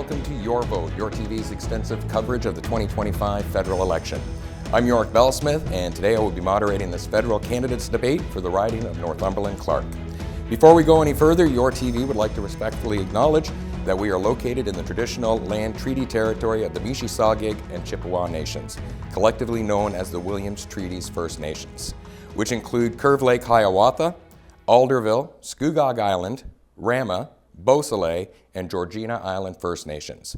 welcome to Your Vote, yourTV's extensive coverage of the 2025 federal election. I'm York Bellsmith, and today I will be moderating this federal candidates debate for the riding of Northumberland-Clarke. Before we go any further, yourTV would like to respectfully acknowledge that we are located in the traditional land treaty territory of the Mississauga and Chippewa Nations, collectively known as the Williams Treaties First Nations, which include Curve Lake Hiawatha, Alderville, Scugog Island, Rama, Beausoleil, and Georgina Island First Nations.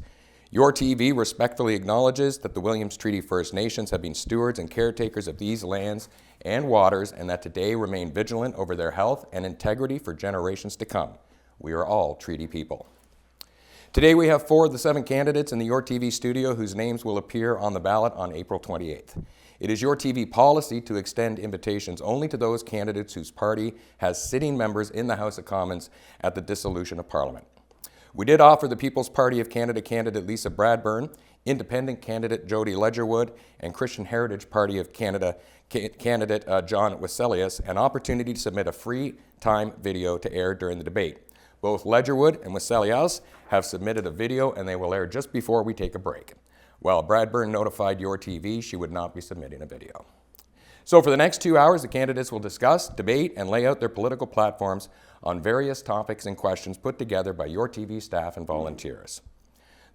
yourTV respectfully acknowledges that the Williams Treaty First Nations have been stewards and caretakers of these lands and waters, and that today remain vigilant over their health and integrity for generations to come. We are all treaty people. Today we have 4 of the 7 candidates in the yourTV studio whose names will appear on the ballot on April 28th. It is yourTV policy to extend invitations only to those candidates whose party has sitting members in the House of Commons at the dissolution of Parliament. We did offer the People's Party of Canada candidate Lisa Bradburn, Independent candidate Jody Ledgerwood, and Christian Heritage Party of Canada candidate John Goheem an opportunity to submit a free time video to air during the debate. Both Ledgerwood and Goheem have submitted a video, and they will air just before we take a break. While Bradburn notified yourTV she would not be submitting a video. So for the next 2 hours, the candidates will discuss, debate, and lay out their political platforms on various topics and questions put together by yourTV staff and volunteers.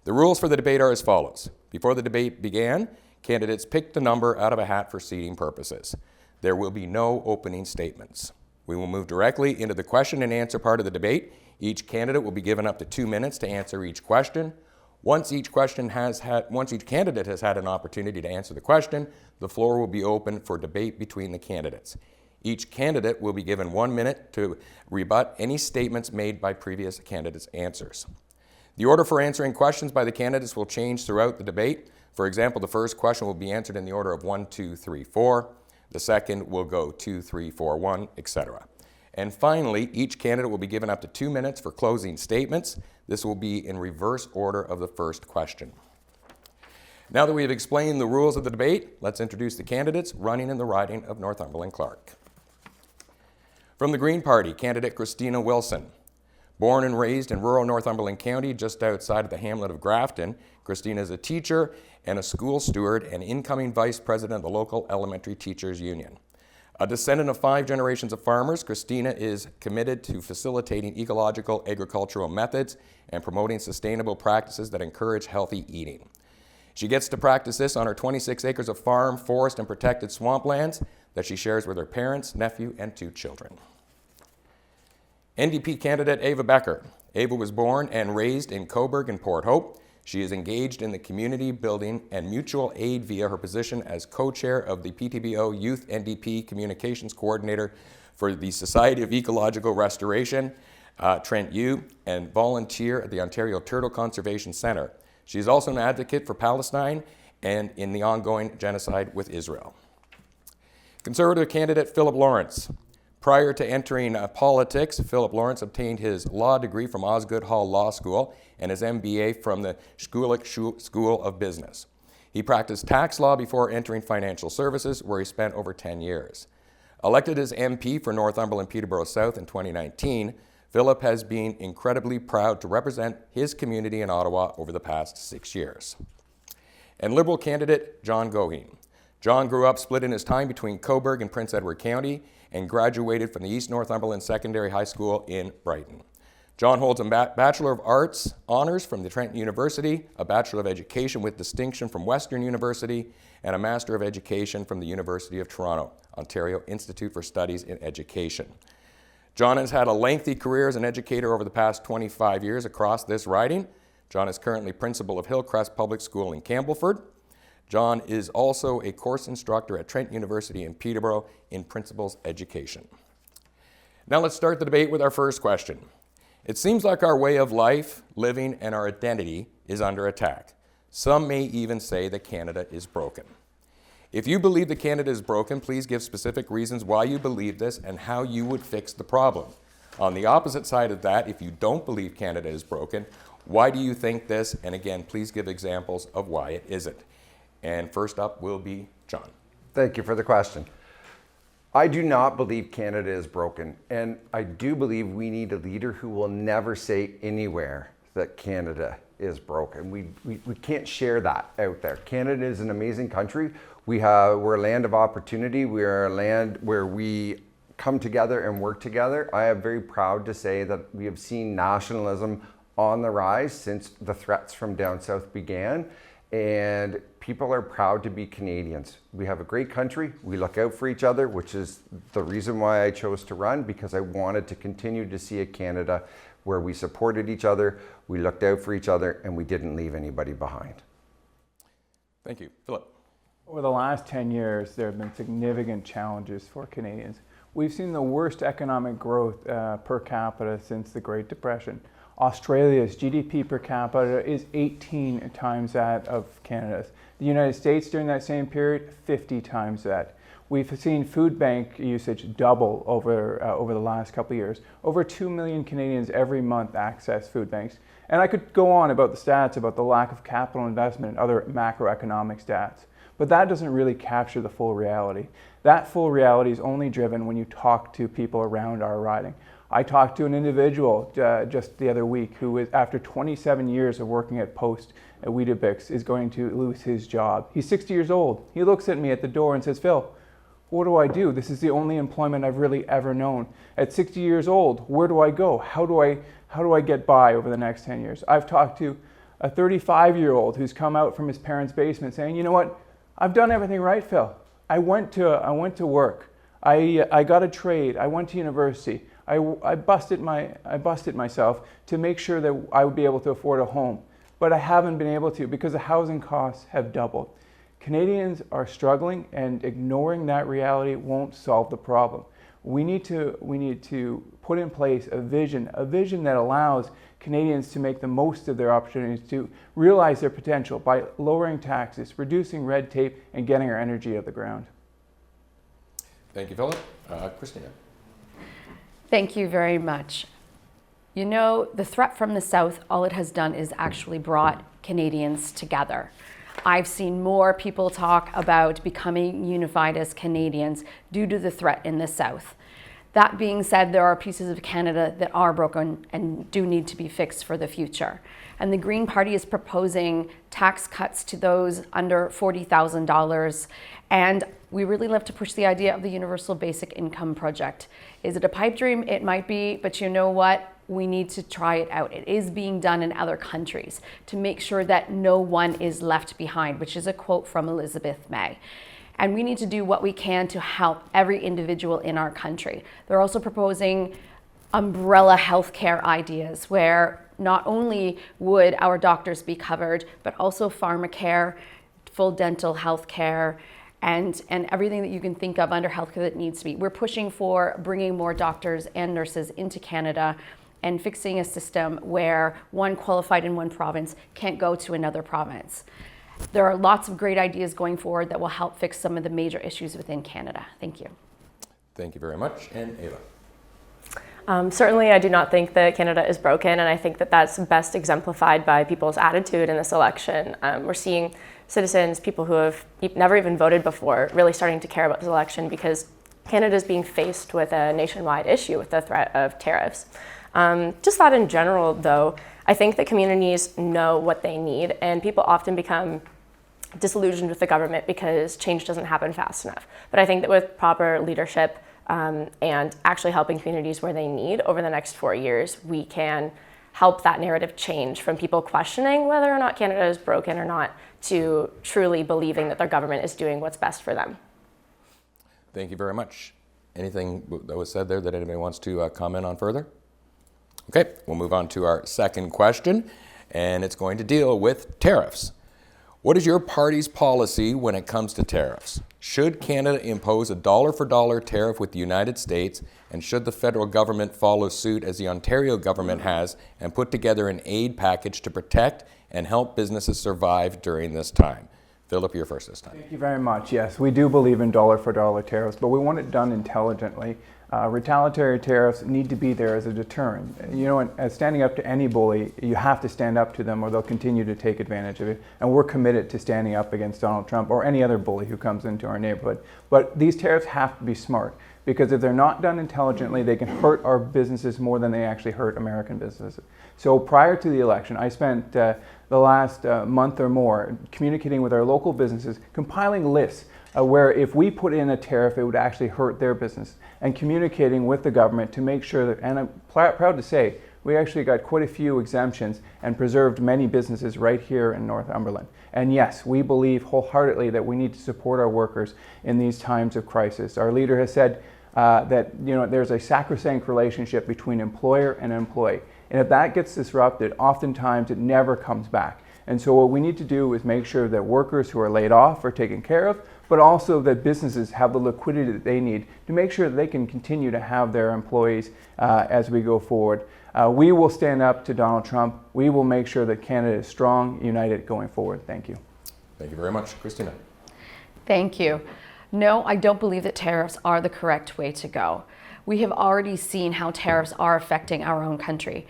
The rules for the debate are as follows. Before the debate began, candidates picked a number out of a hat for seating purposes. There will be no opening statements. We will move directly into the question and answer part of the debate. Each candidate will be given up to 2 minutes to answer each question. Once each candidate has had an opportunity to answer the question, the floor will be open for debate between the candidates. Each candidate will be given 1 minute to rebut any statements made by previous candidates' answers. The order for answering questions by the candidates will change throughout the debate. For example, the first question will be answered in the order of 1, 2, 3, 4. The second will go 2, 3, 4, 1, etc. And finally, each candidate will be given up to 2 minutes for closing statements. This will be in reverse order of the first question. Now that we have explained the rules of the debate, let's introduce the candidates running in the riding of Northumberland-Clarke. From the Green Party, candidate Christina Wilson. Born and raised in rural Northumberland County, just outside of the hamlet of Grafton, Christina is a teacher and a school steward and incoming vice president of the local elementary teachers union. A descendant of 5 generations of farmers, Christina is committed to facilitating ecological agricultural methods and promoting sustainable practices that encourage healthy eating. She gets to practice this on her 26 acres of farm, forest, and protected swamplands that she shares with her parents, nephew, and 2 children. NDP candidate Ava Becker. Ava was born and raised in Cobourg and Port Hope. She is engaged in the community building and mutual aid via her position as co-chair of the PTBO Youth NDP Communications Coordinator for the Society of Ecological Restoration, Trent U, and volunteer at the Ontario Turtle Conservation Centre. She is also an advocate for Palestine and in the ongoing genocide with Israel. Conservative candidate Philip Lawrence. Prior to entering politics, Philip Lawrence obtained his law degree from Osgoode Hall Law School and his MBA from the Schulich School of Business. He practiced tax law before entering financial services, where he spent over 10 years. Elected as MP for Northumberland Peterborough South in 2019, Philip has been incredibly proud to represent his community in Ottawa over the past 6 years. And Liberal candidate John Goheem. John grew up split in his time between Cobourg and Prince Edward County and graduated from the East Northumberland Secondary High School in Brighton. John holds a Bachelor of Arts honors from the Trent University, a Bachelor of Education with distinction from Western University, and a Master of Education from the University of Toronto, Ontario Institute for Studies in Education. John has had a lengthy career as an educator over the past 25 years across this riding. John is currently principal of Hillcrest Public School in Campbellford. John is also a course instructor at Trent University in Peterborough in Principles Education. Now let's start the debate with our first question. It seems like our way of life, living, and our identity is under attack. Some may even say that Canada is broken. If you believe that Canada is broken, please give specific reasons why you believe this and how you would fix the problem. On the opposite side of that, if you don't believe Canada is broken, why do you think this? And again, please give examples of why it isn't. And first up will be John. Thank you for the question. I do not believe Canada is broken, and I do believe we need a leader who will never say anywhere that Canada is broken. We can't share that out there. Canada is an amazing country. We're a land of opportunity. We are a land where we come together and work together. I am very proud to say that we have seen nationalism on the rise since the threats from down south began, and people are proud to be Canadians. We have a great country. We look out for each other, which is the reason why I chose to run, because I wanted to continue to see a Canada where we supported each other, we looked out for each other, and we didn't leave anybody behind. Thank you. Philip. Over the last 10 years, there have been significant challenges for Canadians. We've seen the worst economic growth per capita since the Great Depression. Australia's GDP per capita is 18 times that of Canada's. The United States during that same period, 50 times that. We've seen food bank usage double over the last couple of years. Over 2 million Canadians every month access food banks. And I could go on about the stats, about the lack of capital investment and other macroeconomic stats. But that doesn't really capture the full reality. That full reality is only driven when you talk to people around our riding. I talked to an individual just the other week who is, after 27 years of working at Post at Weetabix, is going to lose his job. He's 60 years old. He looks at me at the door and says, "Phil, what do I do? This is the only employment I've really ever known. At 60 years old, where do I go? How do I get by over the next 10 years?" I've talked to a 35-year-old who's come out from his parents' basement saying, "You know what? I've done everything right, Phil. I went to work. I got a trade. I went to university. I busted myself to make sure that I would be able to afford a home, but I haven't been able to because the housing costs have doubled." Canadians are struggling, and ignoring that reality won't solve the problem. We need to put in place a vision that allows Canadians to make the most of their opportunities to realize their potential by lowering taxes, reducing red tape, and getting our energy out of the ground. Thank you, Philip. Christina. Thank you very much. You know, the threat from the South, all it has done is actually brought Canadians together. I've seen more people talk about becoming unified as Canadians due to the threat in the South. That being said, there are pieces of Canada that are broken and do need to be fixed for the future. And the Green Party is proposing tax cuts to those under $40,000. And we really love to push the idea of the Universal Basic Income Project. Is it a pipe dream? It might be, but you know what? We need to try it out. It is being done in other countries to make sure that no one is left behind, which is a quote from Elizabeth May. And we need to do what we can to help every individual in our country. They're also proposing umbrella healthcare ideas where not only would our doctors be covered, but also pharmacare, full dental health care, and everything that you can think of under healthcare that needs to be. We're pushing for bringing more doctors and nurses into Canada and fixing a system where one qualified in one province can't go to another province. There are lots of great ideas going forward that will help fix some of the major issues within Canada. Thank you. Thank you very much. And Ava. Certainly, I do not think that Canada is broken, and I think that that's best exemplified by people's attitude in this election. We're seeing citizens, people who have never even voted before, really starting to care about this election because Canada is being faced with a nationwide issue with the threat of tariffs. Just that in general, though, I think that communities know what they need, and people often become disillusioned with the government because change doesn't happen fast enough. But I think that with proper leadership and actually helping communities where they need over the next 4 years, we can help that narrative change from people questioning whether or not Canada is broken or not to truly believing that their government is doing what's best for them. Thank you very much. Anything that was said there that anybody wants to comment on further? Okay, we'll move on to our second question, and it's going to deal with tariffs. What is your party's policy when it comes to tariffs? Should Canada impose a dollar-for-dollar tariff with the United States, and should the federal government follow suit as the Ontario government has and put together an aid package to protect and help businesses survive during this time? Philip, you're first this time. Thank you very much. Yes, we do believe in dollar-for-dollar tariffs, but we want it done intelligently. Retaliatory tariffs need to be there as a deterrent. You know, as standing up to any bully, you have to stand up to them or they'll continue to take advantage of it. And we're committed to standing up against Donald Trump or any other bully who comes into our neighborhood. But these tariffs have to be smart, because if they're not done intelligently, they can hurt our businesses more than they actually hurt American businesses. So prior to the election, I spent the last month or more communicating with our local businesses, compiling lists where if we put in a tariff, it would actually hurt their business, and communicating with the government to make sure that, and I'm proud to say, we actually got quite a few exemptions and preserved many businesses right here in Northumberland. And yes, we believe wholeheartedly that we need to support our workers in these times of crisis. Our leader has said that there's a sacrosanct relationship between employer and employee. And if that gets disrupted, oftentimes it never comes back. And so what we need to do is make sure that workers who are laid off are taken care of, but also that businesses have the liquidity that they need to make sure that they can continue to have their employees as we go forward. We will stand up to Donald Trump. We will make sure that Canada is strong, united going forward. Thank you. Thank you very much. Christina. Thank you. No, I don't believe that tariffs are the correct way to go. We have already seen how tariffs are affecting our own country.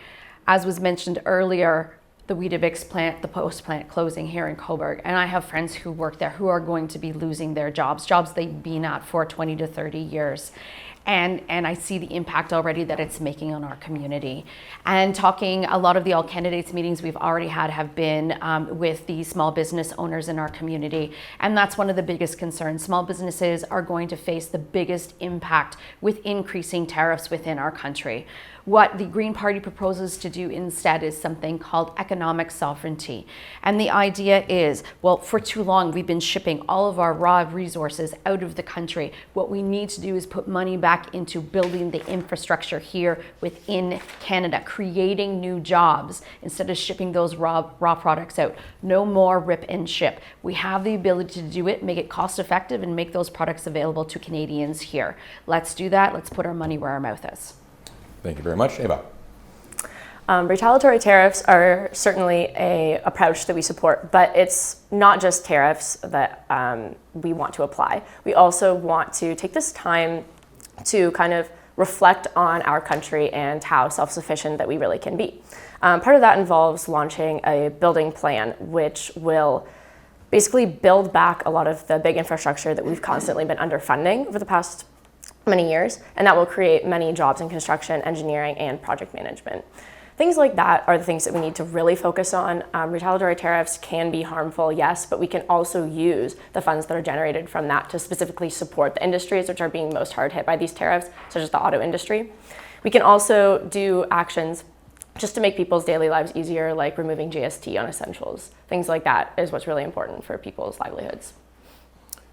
As was mentioned earlier, the Weetabix plant, the Post plant closing here in Cobourg, and I have friends who work there who are going to be losing their jobs they've been at for 20 to 30 years. And I see the impact already that it's making on our community. And talking, a lot of the all candidates meetings we've already had have been with the small business owners in our community. And that's one of the biggest concerns. Small businesses are going to face the biggest impact with increasing tariffs within our country. What the Green Party proposes to do instead is something called economic sovereignty. And the idea is, well, for too long, we've been shipping all of our raw resources out of the country. What we need to do is put money back into building the infrastructure here within Canada, creating new jobs instead of shipping those raw products out. No more rip and ship. We have the ability to do it, make it cost effective, and make those products available to Canadians here. Let's do that. Let's put our money where our mouth is. Thank you very much. Ava. Retaliatory tariffs are certainly an approach that we support, but it's not just tariffs that we want to apply. We also want to take this time to kind of reflect on our country and how self-sufficient that we really can be. Part of that involves launching a building plan, which will basically build back a lot of the big infrastructure that we've constantly been underfunding over the past many years, and that will create many jobs in construction, engineering, and project management. Things like that are the things that we need to really focus on. Retaliatory tariffs can be harmful, yes, but we can also use the funds that are generated from that to specifically support the industries which are being most hard hit by these tariffs, such as the auto industry. We can also do actions just to make people's daily lives easier, like removing GST on essentials. Things like that is what's really important for people's livelihoods.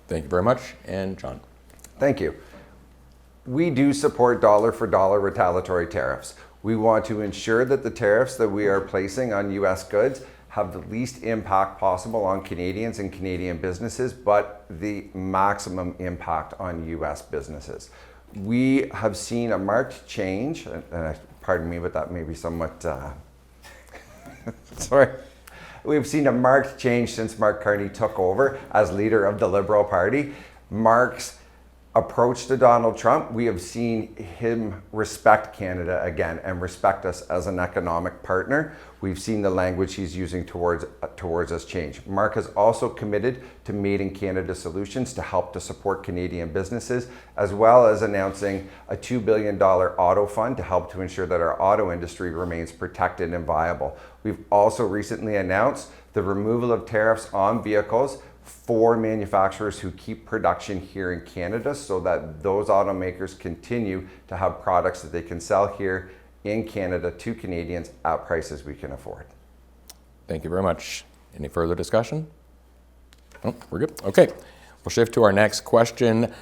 Thank you very much. And John. Thank you. We do support dollar-for-dollar retaliatory tariffs. We want to ensure that the tariffs that we are placing on US goods have the least impact possible on Canadians and Canadian businesses, but the maximum impact on US businesses. We have seen a marked change, and pardon me, but that may be somewhat, sorry. We've seen a marked change since Mark Carney took over as leader of the Liberal Party. Mark's approach to Donald Trump, we have seen him respect Canada again and respect us as an economic partner. We've seen the language he's using towards us change. Mark has also committed to Made in Canada solutions to help to support Canadian businesses, as well as announcing a $2 billion auto fund to help to ensure that our auto industry remains protected and viable. We've also recently announced the removal of tariffs on vehicles for manufacturers who keep production here in Canada, so that those automakers continue to have products that they can sell here in Canada to Canadians at prices we can afford. Thank you very much. Any further discussion? Oh, we're good. Okay, we'll shift to our next question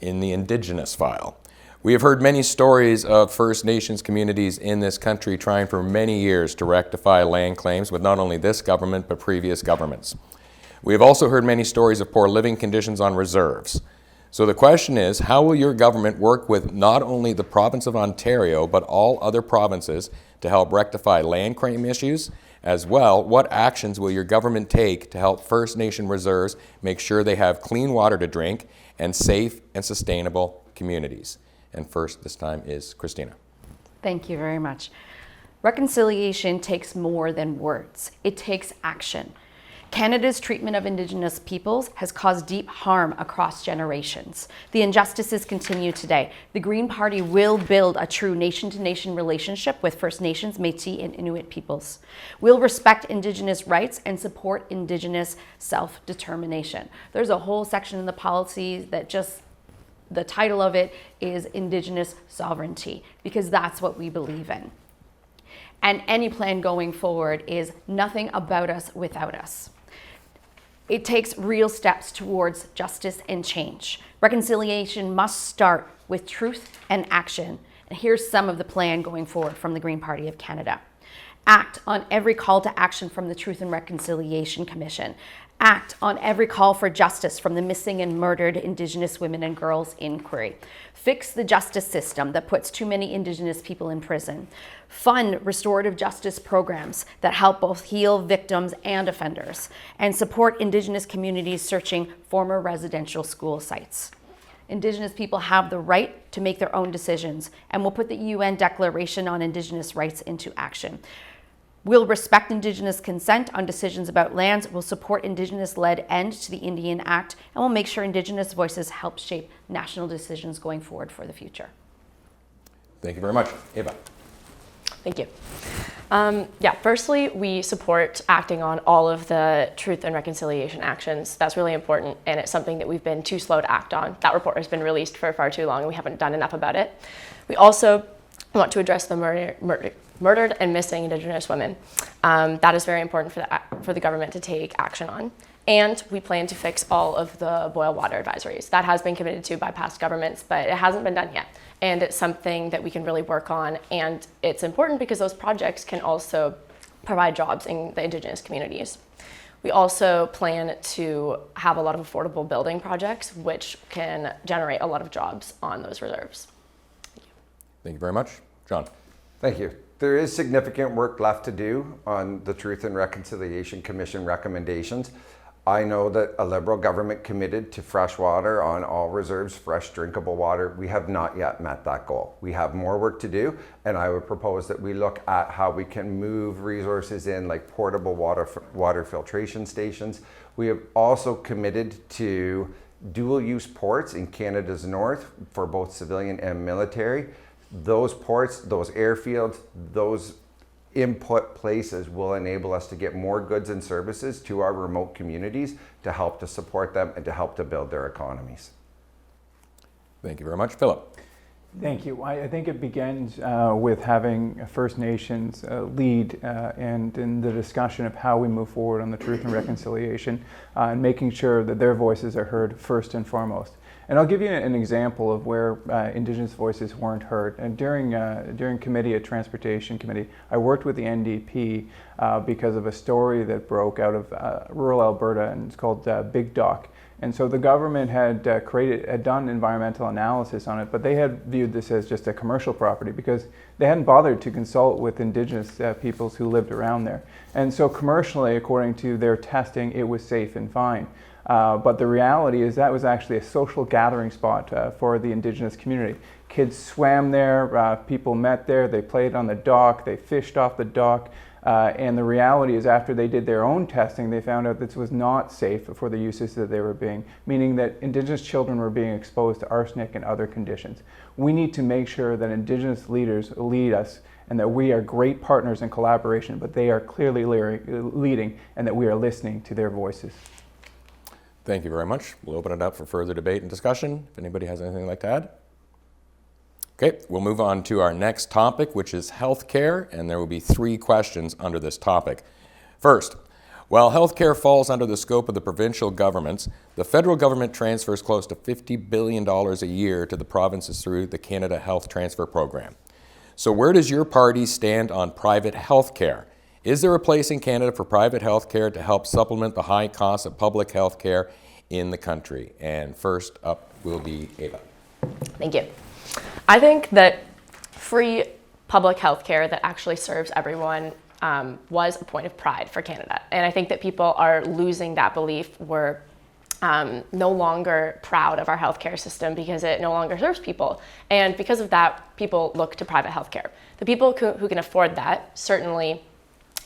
in the Indigenous file. We have heard many stories of First Nations communities in this country trying for many years to rectify land claims with not only this government but previous governments. We have also heard many stories of poor living conditions on reserves. So the question is, how will your government work with not only the province of Ontario, but all other provinces to help rectify land claim issues As well, what actions will your government take to help First Nation reserves make sure they have clean water to drink and safe and sustainable communities? And first this time is Christina. Thank you very much. Reconciliation takes more than words. It takes action. Canada's treatment of Indigenous peoples has caused deep harm across generations. The injustices continue today. The Green Party will build a true nation-to-nation relationship with First Nations, Métis, and Inuit peoples. We'll respect Indigenous rights and support Indigenous self-determination. There's a whole section in the policy that just, the title of it is Indigenous Sovereignty, because that's what we believe in. And any plan going forward is nothing about us without us. It takes real steps towards justice and change. Reconciliation must start with truth and action. And here's some of the plan going forward from the Green Party of Canada. Act on every call to action from the Truth and Reconciliation Commission. Act on every call for justice from the Missing and Murdered Indigenous Women and Girls Inquiry. Fix the justice system that puts too many Indigenous people in prison. Fund restorative justice programs that help both heal victims and offenders. And support Indigenous communities searching former residential school sites. Indigenous people have the right to make their own decisions, and we'll put the UN Declaration on Indigenous Rights into action. We'll respect Indigenous consent on decisions about lands. We'll support Indigenous-led end to the Indian Act, and we'll make sure Indigenous voices help shape national decisions going forward for the future. Thank you very much. Eva. Thank you. Firstly, we support acting on all of the truth and reconciliation actions. That's really important, and it's something that we've been too slow to act on. That report has been released for far too long, and we haven't done enough about it. We also want to address the murdered and missing Indigenous women. That is very important for the government to take action on. And we plan to fix all of the boil water advisories. That has been committed to by past governments, but it hasn't been done yet. And it's something that we can really work on. And it's important because those projects can also provide jobs in the Indigenous communities. We also plan to have a lot of affordable building projects, which can generate a lot of jobs on those reserves. Thank you very much. John. Thank you. There is significant work left to do on the Truth and Reconciliation Commission recommendations. I know that a Liberal government committed to fresh water on all reserves, fresh drinkable water. We have not yet met that goal. We have more work to do, and I would propose that we look at how we can move resources in, like portable water filtration stations. We have also committed to dual-use ports in Canada's north for both civilian and military. Those ports, those airfields, those input places will enable us to get more goods and services to our remote communities to help to support them and to help to build their economies. Thank you very much. Philip. Thank you. I think it begins with having First Nations lead and in the discussion of how we move forward on the truth and reconciliation and making sure that their voices are heard first and foremost. And I'll give you an example of where Indigenous voices weren't heard. And during committee at Transportation Committee, I worked with the NDP because of a story that broke out of rural Alberta, and it's called Big Dock. And so the government had done environmental analysis on it, but they had viewed this as just a commercial property because they hadn't bothered to consult with Indigenous peoples who lived around there. And so commercially, according to their testing, it was safe and fine. But the reality is that was actually a social gathering spot for the Indigenous community. Kids swam there, people met there, they played on the dock, they fished off the dock. And the reality is after they did their own testing, they found out this was not safe for the uses that they were being, meaning that Indigenous children were being exposed to arsenic and other conditions. We need to make sure that Indigenous leaders lead us and that we are great partners in collaboration, but they are clearly leading and that we are listening to their voices. Thank you very much. We'll open it up for further debate and discussion. If anybody has anything they'd like to add. Okay, we'll move on to our next topic, which is healthcare, and there will be 3 questions under this topic. First, while healthcare falls under the scope of the provincial governments, the federal government transfers close to $50 billion a year to the provinces through the Canada Health Transfer Program. So where does your party stand on private healthcare? Is there a place in Canada for private healthcare to help supplement the high costs of public healthcare in the country? And first up will be Ava. Thank you. I think that free public healthcare that actually serves everyone was a point of pride for Canada. And I think that people are losing that belief. We're no longer proud of our healthcare system because it no longer serves people. And because of that, people look to private healthcare. The people who can afford that, certainly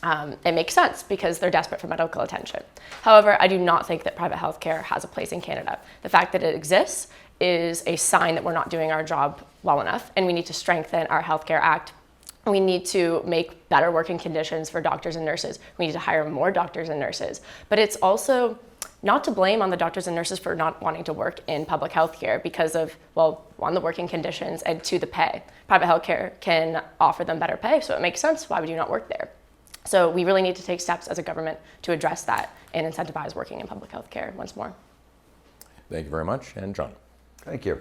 it makes sense because they're desperate for medical attention. However, I do not think that private healthcare has a place in Canada. The fact that it exists is a sign that we're not doing our job well enough, and we need to strengthen our Healthcare Act. We need to make better working conditions for doctors and nurses. We need to hire more doctors and nurses. But it's also not to blame on the doctors and nurses for not wanting to work in public healthcare because of, well, one, the working conditions, and two, the pay. Private healthcare can offer them better pay, so it makes sense. Why would you not work there? So we really need to take steps as a government to address that and incentivize working in public healthcare once more. Thank you very much. And John. Thank you.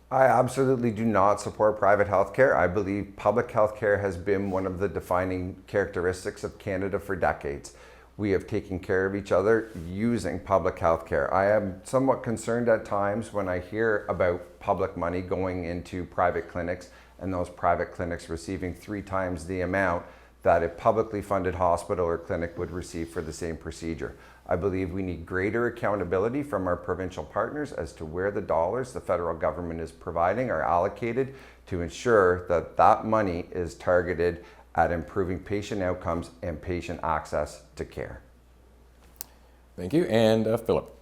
I absolutely do not support private healthcare. I believe public healthcare has been one of the defining characteristics of Canada for decades. We have taken care of each other using public healthcare. I am somewhat concerned at times when I hear about public money going into private clinics and those private clinics receiving 3 times the amount that a publicly funded hospital or clinic would receive for the same procedure. I believe we need greater accountability from our provincial partners as to where the dollars the federal government is providing are allocated to ensure that that money is targeted at improving patient outcomes and patient access to care. Thank you. And Philip.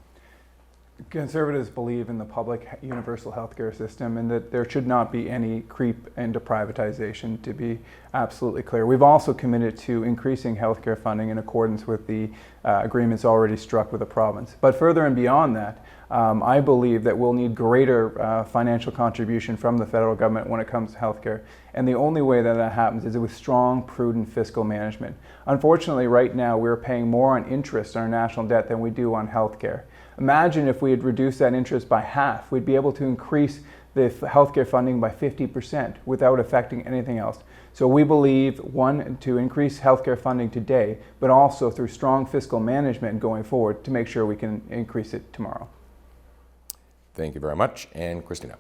Conservatives believe in the public universal healthcare system and that there should not be any creep into privatization, to be absolutely clear. We've also committed to increasing healthcare funding in accordance with the agreements already struck with the province. But further and beyond that, I believe that we'll need greater financial contribution from the federal government when it comes to healthcare. And the only way that that happens is with strong, prudent fiscal management. Unfortunately, right now, we're paying more on interest on our national debt than we do on healthcare. Imagine if we had reduced that interest by half. We'd be able to increase the healthcare funding by 50% without affecting anything else. So we believe, one, to increase healthcare funding today, but also through strong fiscal management going forward to make sure we can increase it tomorrow. Thank you very much. And Christina.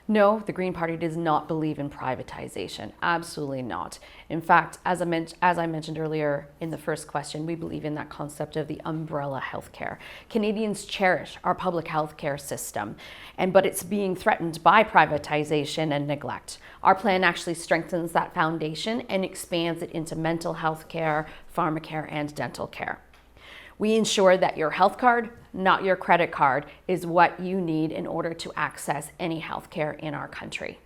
No, the Green Party does not believe in privatization. Absolutely not. In fact, as I mentioned earlier in the first question, we believe in that concept of the umbrella healthcare. Canadians cherish our public healthcare system, but it's being threatened by privatization and neglect. Our plan actually strengthens that foundation and expands it into mental health care, pharmacare, and dental care. We ensure that your health card, not your credit card, is what you need in order to access any health care in our country.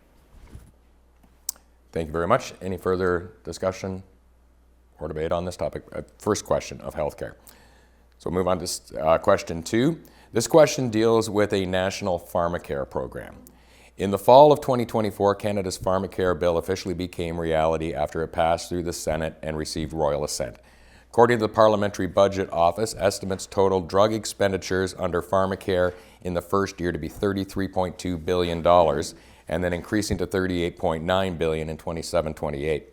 Thank you very much. Any further discussion or debate on this topic? First question of healthcare. So we'll move on to question 2. This question deals with a national pharmacare program. In the fall of 2024, Canada's pharmacare bill officially became reality after it passed through the Senate and received royal assent. According to the Parliamentary Budget Office, estimates totaled drug expenditures under pharmacare in the first year to be $33.2 billion and then increasing to $38.9 billion in 27-28.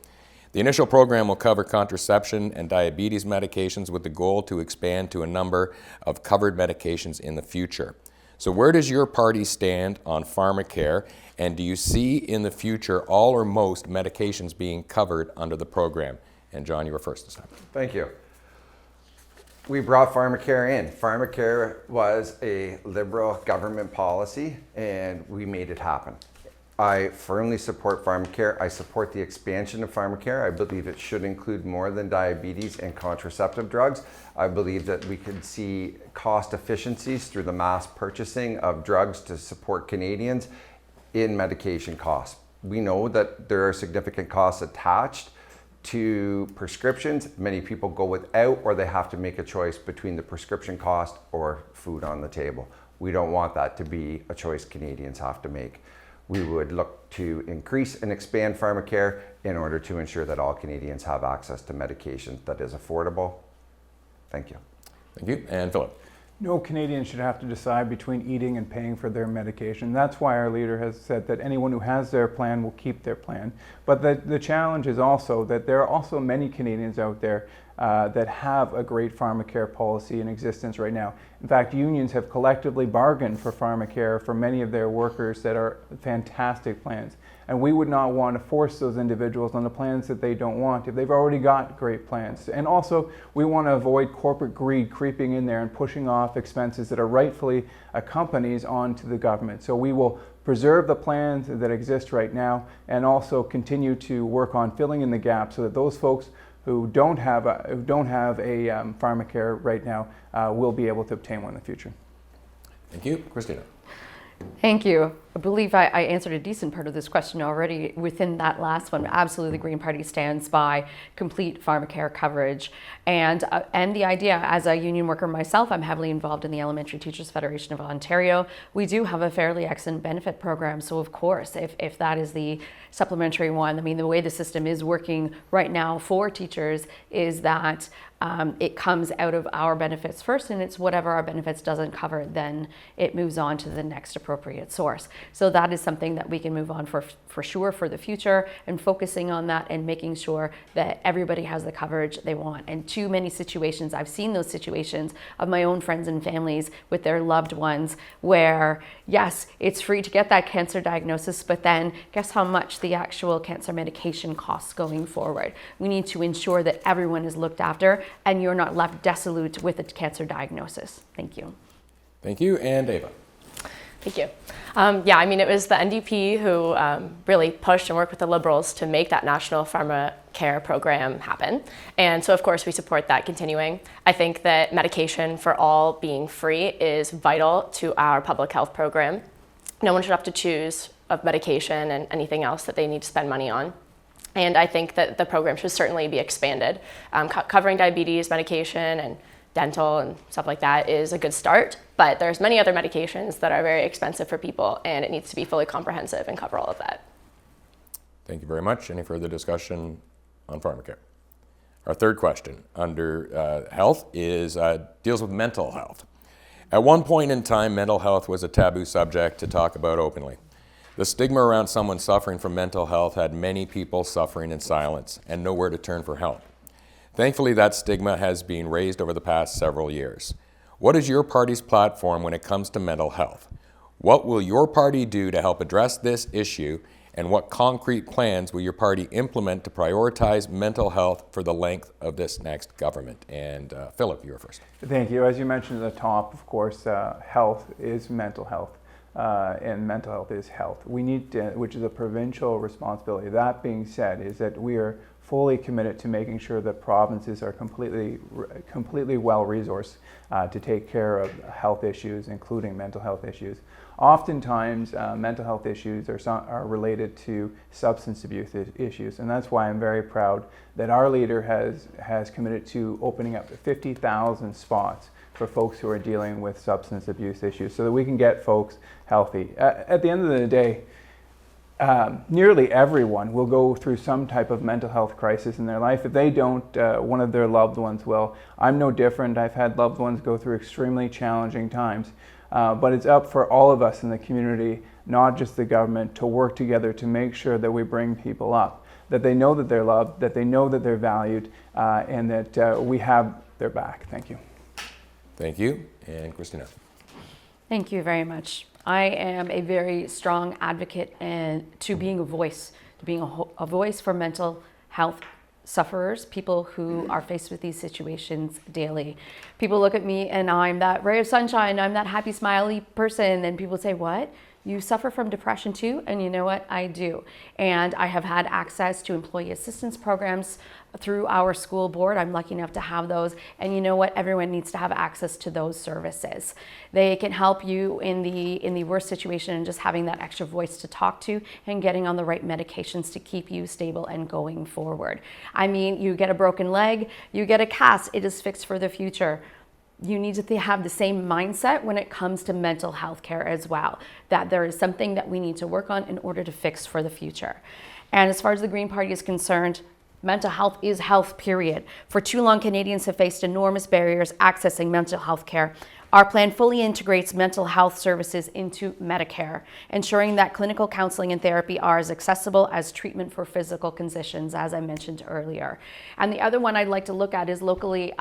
The initial program will cover contraception and diabetes medications with the goal to expand to a number of covered medications in the future. So where does your party stand on pharmacare, and do you see in the future all or most medications being covered under the program? And John, you were first this time. Thank you. We brought pharmacare in. Pharmacare was a Liberal government policy, and we made it happen. I firmly support pharmacare. I support the expansion of pharmacare. I believe it should include more than diabetes and contraceptive drugs. I believe that we could see cost efficiencies through the mass purchasing of drugs to support Canadians in medication costs. We know that there are significant costs attached to prescriptions. Many people go without, or they have to make a choice between the prescription cost or food on the table. We don't want that to be a choice Canadians have to make. We would look to increase and expand pharmacare in order to ensure that all Canadians have access to medication that is affordable. Thank you. Thank you. And Philip. No Canadian should have to decide between eating and paying for their medication. That's why our leader has said that anyone who has their plan will keep their plan. But the challenge is also that there are also many Canadians out there that have a great pharmacare policy in existence right now. In fact, unions have collectively bargained for pharmacare for many of their workers that are fantastic plans. And we would not want to force those individuals on the plans that they don't want if they've already got great plans. And also, we want to avoid corporate greed creeping in there and pushing off expenses that are rightfully companies onto the government. So we will preserve the plans that exist right now and also continue to work on filling in the gap so that those folks who don't have a pharmacare right now will be able to obtain one in the future. Thank you. Christina. Thank you. I believe I answered a decent part of this question already within that last one. Absolutely, the Green Party stands by complete pharmacare coverage. And the idea, as a union worker myself, I'm heavily involved in the Elementary Teachers Federation of Ontario. We do have a fairly excellent benefit program. So of course, if that is the supplementary one, I mean, the way the system is working right now for teachers is that it comes out of our benefits first, and it's whatever our benefits doesn't cover, then it moves on to the next appropriate source. So that is something that we can move on for sure for the future, and focusing on that and making sure that everybody has the coverage they want. And too many situations, I've seen those situations of my own friends and families with their loved ones where, yes, it's free to get that cancer diagnosis, but then guess how much the actual cancer medication costs going forward. We need to ensure that everyone is looked after and you're not left desolate with a cancer diagnosis. Thank you. Thank you. And Ava. Thank you. Yeah, I mean, it was the NDP who really pushed and worked with the Liberals to make that national pharmacare program happen. And so, of course, we support that continuing. I think that medication for all being free is vital to our public health program. No one should have to choose of medication and anything else that they need to spend money on. And I think that the program should certainly be expanded. Covering diabetes medication and dental and stuff like that is a good start, but there's many other medications that are very expensive for people, and it needs to be fully comprehensive and cover all of that. Thank you very much. Any further discussion on pharmacare? Our third question under health is deals with mental health. At one point in time, mental health was a taboo subject to talk about openly. The stigma around someone suffering from mental health had many people suffering in silence and nowhere to turn for help. Thankfully, that stigma has been raised over the past several years. What is your party's platform when it comes to mental health? What will your party do to help address this issue, and what concrete plans will your party implement to prioritize mental health for the length of this next government? And Philip, you're first. Thank you. As you mentioned at the top, of course, health is mental health. And mental health is health. We need to, which is a provincial responsibility. That being said, is that we are fully committed to making sure that provinces are completely well resourced to take care of health issues, including mental health issues. Oftentimes, mental health issues are related to substance abuse issues, and that's why I'm very proud that our leader has committed to opening up 50,000 spots for folks who are dealing with substance abuse issues so that we can get folks healthy. At the end of the day, nearly everyone will go through some type of mental health crisis in their life. If they don't, one of their loved ones will. I'm no different. I've had loved ones go through extremely challenging times. But it's up for all of us in the community, not just the government, to work together to make sure that we bring people up, that they know that they're loved, that they know that they're valued, and that we have their back. Thank you. Thank you. And Christina. Thank you very much. I am a very strong advocate to being a voice, to being a voice for mental health sufferers, people who are faced with these situations daily. People look at me and I'm that ray of sunshine, I'm that happy, smiley person, and people say, what? You suffer from depression too? And you know what? I do. And I have had access to employee assistance programs through our school board. I'm lucky enough to have those. And you know what? Everyone needs to have access to those services. They can help you in the worst situation, and just having that extra voice to talk to and getting on the right medications to keep you stable and going forward. I mean, you get a broken leg, you get a cast, it is fixed for the future. You need to have the same mindset when it comes to mental health care as well, that there is something that we need to work on in order to fix for the future. And as far as the Green Party is concerned, mental health is health, period. For too long, Canadians have faced enormous barriers accessing mental health care. Our plan fully integrates mental health services into Medicare, ensuring that clinical counseling and therapy are as accessible as treatment for physical conditions, as I mentioned earlier. And the other one I'd like to look at is locally,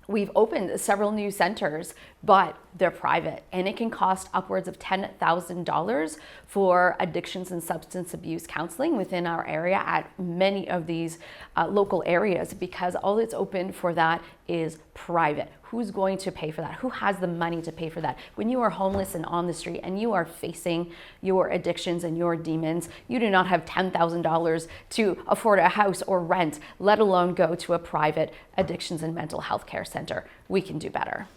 we've opened several new centers, but they're private, and it can cost upwards of $10,000 for addictions and substance abuse counseling within our area at many of these local areas, because all that's open for that is private. Who's going to pay for that? Who has the money to pay for that? When you are homeless and on the street and you are facing your addictions and your demons, you do not have $10,000 to afford a house or rent, let alone go to a private addictions and mental health care center. We can do better.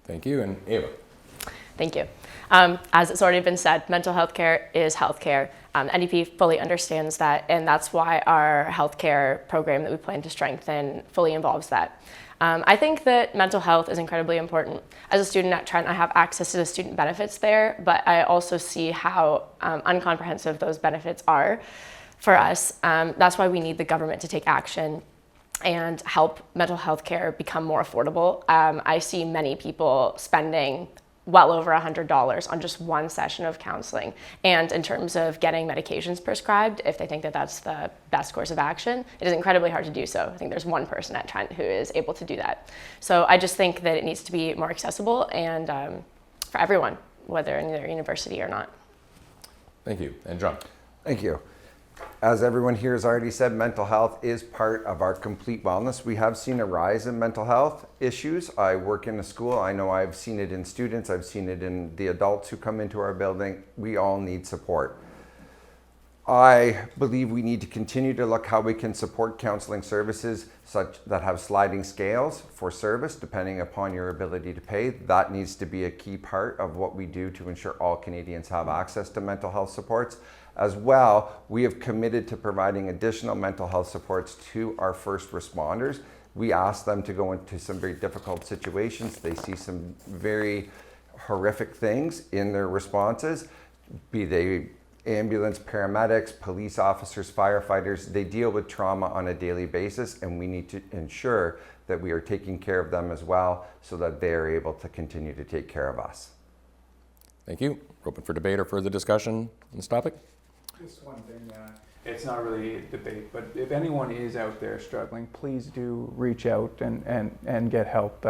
Thank you. And Ava. Thank you. As it's already been said, mental health care is health care. NDP fully understands that, and that's why our healthcare program that we plan to strengthen fully involves that. I think that mental health is incredibly important. As a student at Trent, I have access to the student benefits there, but I also see how uncomprehensive those benefits are for us. That's why we need the government to take action and help mental health care become more affordable. I see many people spending well over $100 on just one session of counseling. And in terms of getting medications prescribed, if they think that that's the best course of action, it is incredibly hard to do so. I think there's one person at Trent who is able to do that. So I just think that it needs to be more accessible and for everyone, whether in their university or not. Thank you. And John. Thank you. As everyone here has already said, mental health is part of our complete wellness. We have seen a rise in mental health issues. I work in a school. I know I've seen it in students. I've seen it in the adults who come into our building. We all need support. I believe we need to continue to look how we can support counseling services such that have sliding scales for service depending upon your ability to pay. That needs to be a key part of what we do to ensure all Canadians have access to mental health supports. As well, we have committed to providing additional mental health supports to our first responders. We ask them to go into some very difficult situations. They see some very horrific things in their responses, be they ambulance, paramedics, police officers, firefighters. They deal with trauma on a daily basis, and we need to ensure that we are taking care of them as well so that they are able to continue to take care of us. Thank you. We're open for debate or further discussion on this topic. Just one thing, it's not really a debate, but if anyone is out there struggling, please do reach out and get help.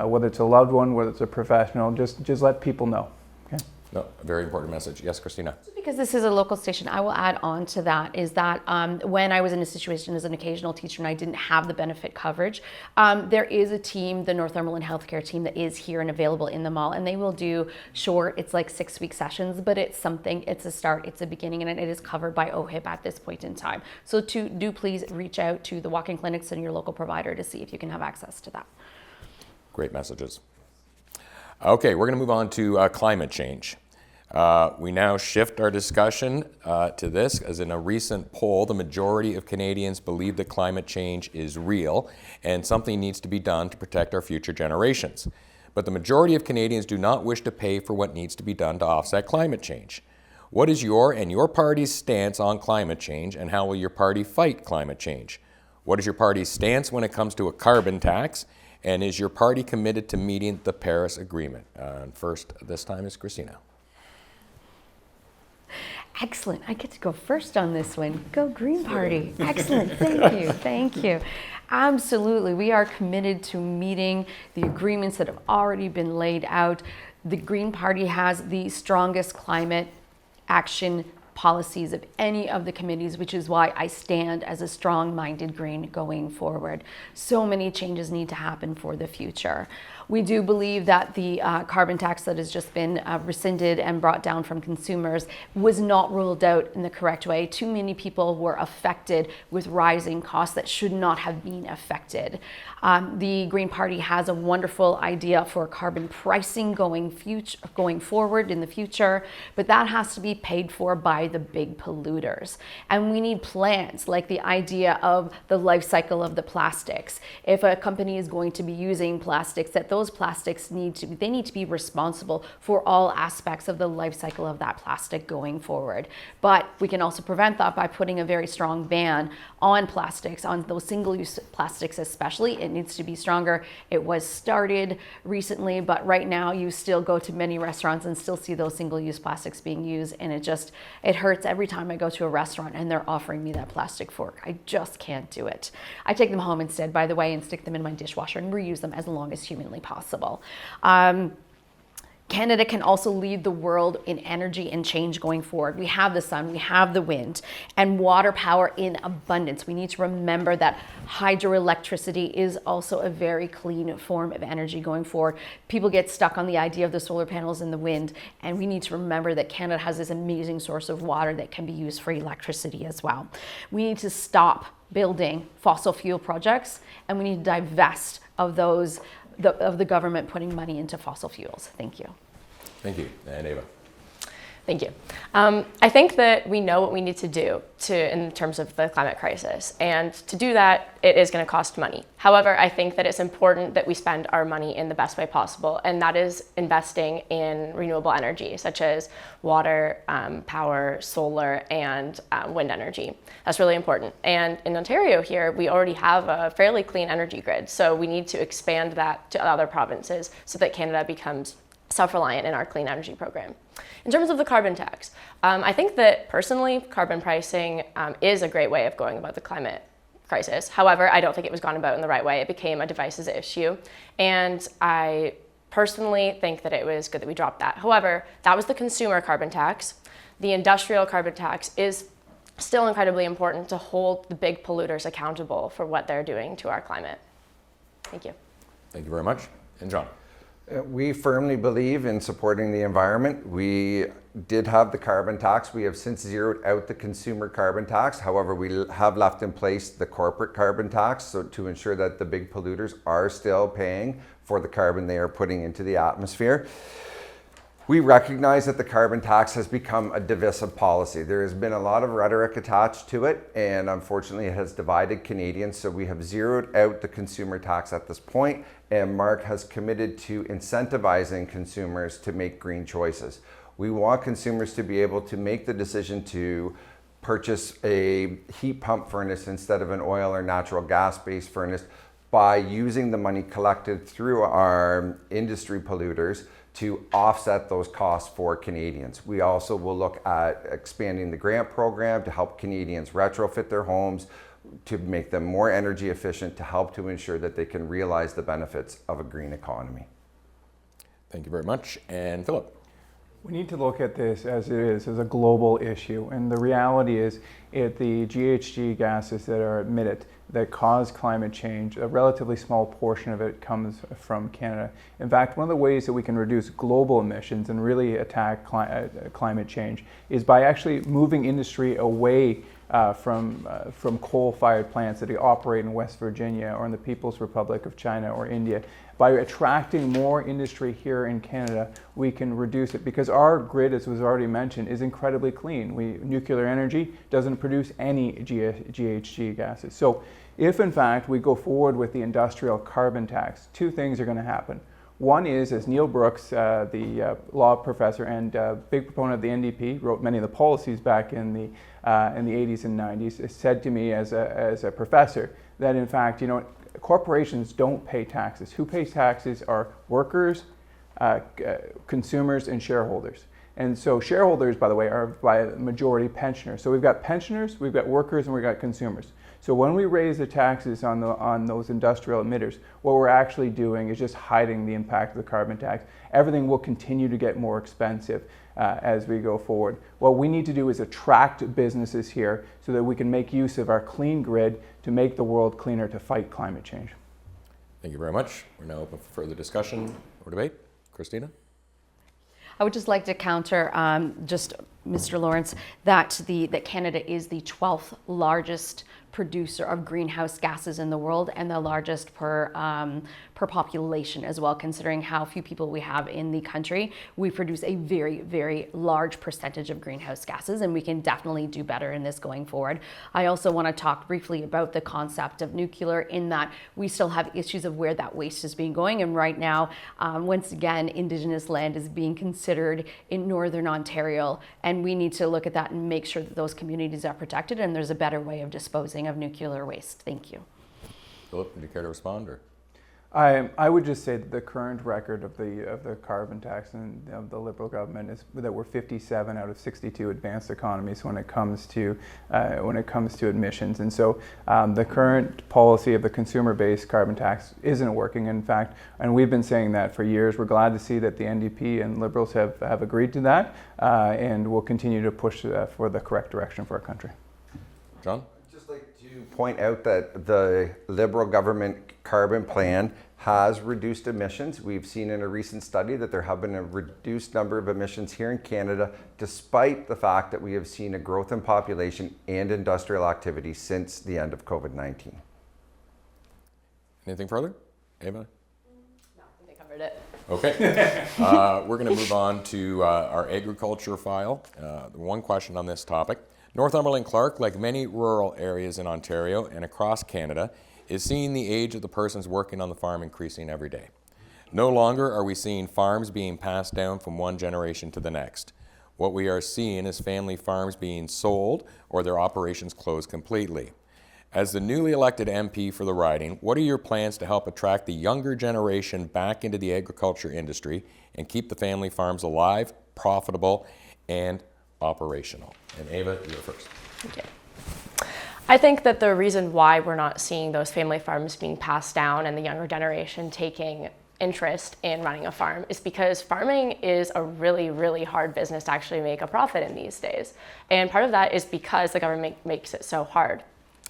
Whether it's a loved one, whether it's a professional, just let people know. Okay? No, a very important message. Yes, Christina. Because this is a local station, I will add on to that is that when I was in a situation as an occasional teacher and I didn't have the benefit coverage, there is a team, the Northumberland healthcare team, that is here and available in the mall, and they will do short, it's like 6-week sessions, but it's something, it's a start, it's a beginning, and it is covered by OHIP at this point in time. So do please reach out to the walk-in clinics and your local provider to see if you can have access to that. Great messages. Okay, we're going to move on to climate change. We now shift our discussion to this, as in a recent poll, the majority of Canadians believe that climate change is real and something needs to be done to protect our future generations. But the majority of Canadians do not wish to pay for what needs to be done to offset climate change. What is your and your party's stance on climate change, and how will your party fight climate change? What is your party's stance when it comes to a carbon tax? And is your party committed to meeting the Paris Agreement? And first, this time, is Christina. Excellent. I get to go first on this one. Go Green Party. Excellent. Thank you. Thank you. Absolutely. We are committed to meeting the agreements that have already been laid out. The Green Party has the strongest climate action policies of any of the committees, which is why I stand as a strong-minded Green going forward. So many changes need to happen for the future. We do believe that the carbon tax that has just been rescinded and brought down from consumers was not ruled out in the correct way. Too many people were affected with rising costs that should not have been affected. The Green Party has a wonderful idea for carbon pricing going forward in the future, but that has to be paid for by the big polluters. And we need plans, like the idea of the life cycle of the plastics. If a company is going to be using plastics, that those plastics need to be responsible for all aspects of the life cycle of that plastic going forward. But we can also prevent that by putting a very strong ban on plastics, on those single-use plastics especially. It needs to be stronger. It was started recently, but right now you still go to many restaurants and still see those single-use plastics being used, and it hurts every time I go to a restaurant and they're offering me that plastic fork. I just can't do it. I take them home instead, by the way, and stick them in my dishwasher and reuse them as long as humanly possible. Canada can also lead the world in energy and change going forward. We have the sun, we have the wind, and water power in abundance. We need to remember that hydroelectricity is also a very clean form of energy going forward. People get stuck on the idea of the solar panels and the wind, and we need to remember that Canada has this amazing source of water that can be used for electricity as well. We need to stop building fossil fuel projects, and we need to divest of those of the government putting money into fossil fuels. Thank you. Thank you. And Ava. Thank you. I think that we know what we need to do in terms of the climate crisis. And to do that, it is going to cost money. However, I think that it's important that we spend our money in the best way possible. And that is investing in renewable energy, such as water, power, solar, and wind energy. That's really important. And in Ontario here, we already have a fairly clean energy grid. So we need to expand that to other provinces so that Canada becomes self-reliant in our clean energy program. In terms of the carbon tax, I think that personally, carbon pricing is a great way of going about the climate crisis. However, I don't think it was gone about in the right way. It became a divisive issue. And I personally think that it was good that we dropped that. However, that was the consumer carbon tax. The industrial carbon tax is still incredibly important to hold the big polluters accountable for what they're doing to our climate. Thank you. Thank you very much. And John. We firmly believe in supporting the environment. We did have the carbon tax. We have since zeroed out the consumer carbon tax. However, we have left in place the corporate carbon tax, so to ensure that the big polluters are still paying for the carbon they are putting into the atmosphere. We recognize that the carbon tax has become a divisive policy. There has been a lot of rhetoric attached to it, and unfortunately it has divided Canadians. So we have zeroed out the consumer tax at this point, and Mark has committed to incentivizing consumers to make green choices. We want consumers to be able to make the decision to purchase a heat pump furnace instead of an oil or natural gas-based furnace by using the money collected through our industry polluters to offset those costs for Canadians. We also will look at expanding the grant program to help Canadians retrofit their homes, to make them more energy efficient, to help to ensure that they can realize the benefits of a green economy. Thank you very much. And Philip. We need to look at this as it is, as a global issue. And the reality is, the GHG gases that are emitted that cause climate change, a relatively small portion of it comes from Canada. In fact, one of the ways that we can reduce global emissions and really attack climate change is by actually moving industry away from coal-fired plants that operate in West Virginia or in the People's Republic of China or India. By attracting more industry here in Canada, we can reduce it because our grid, as was already mentioned, is incredibly clean. Nuclear energy doesn't produce any GHG gases. So if in fact we go forward with the industrial carbon tax, two things are going to happen. One is, as Neil Brooks, the law professor and big proponent of the NDP, wrote many of the policies back in the 80s and 90s, said to me as a professor that in fact, corporations don't pay taxes. Who pays taxes are workers, consumers, and shareholders. And so shareholders, by the way, are by majority pensioners. So we've got pensioners, we've got workers, and we've got consumers. So when we raise the taxes on those industrial emitters, what we're actually doing is just hiding the impact of the carbon tax. Everything will continue to get more expensive as we go forward. What we need to do is attract businesses here so that we can make use of our clean grid to make the world cleaner to fight climate change. Thank you very much. We're now open for further discussion or debate. Christina? I would just like to counter just Mr. Lawrence, that Canada is the 12th largest producer of greenhouse gases in the world and the largest per population as well, considering how few people we have in the country. We produce a very, very large percentage of greenhouse gases, and we can definitely do better in this going forward. I also want to talk briefly about the concept of nuclear, in that we still have issues of where that waste is being going, and right now, once again, Indigenous land is being considered in Northern Ontario, and we need to look at that and make sure that those communities are protected and there's a better way of disposing of nuclear waste. Thank you. Philip, do you care to respond? Or? I would just say that the current record of the carbon tax and of the Liberal government is that we're 57 out of 62 advanced economies when it comes to emissions, and so the current policy of the consumer-based carbon tax isn't working. In fact, and we've been saying that for years. We're glad to see that the NDP and Liberals have agreed to that, and will continue to push for the correct direction for our country. John? I'd just like to point out that the Liberal government carbon plan has reduced emissions. We've seen in a recent study that there have been a reduced number of emissions here in Canada, despite the fact that we have seen a growth in population and industrial activity since the end of COVID-19. Anything further? Ava? No, I think they covered it. Okay. We're going to move on to our agriculture file. One question on this topic. Northumberland-Clarke, like many rural areas in Ontario and across Canada, is seeing the age of the persons working on the farm increasing every day. No longer are we seeing farms being passed down from one generation to the next. What we are seeing is family farms being sold or their operations closed completely. As the newly elected MP for the riding, what are your plans to help attract the younger generation back into the agriculture industry and keep the family farms alive, profitable, and operational? And Ava, you're first. Thank you. I think that the reason why we're not seeing those family farms being passed down and the younger generation taking interest in running a farm is because farming is a really, really hard business to actually make a profit in these days. And part of that is because the government makes it so hard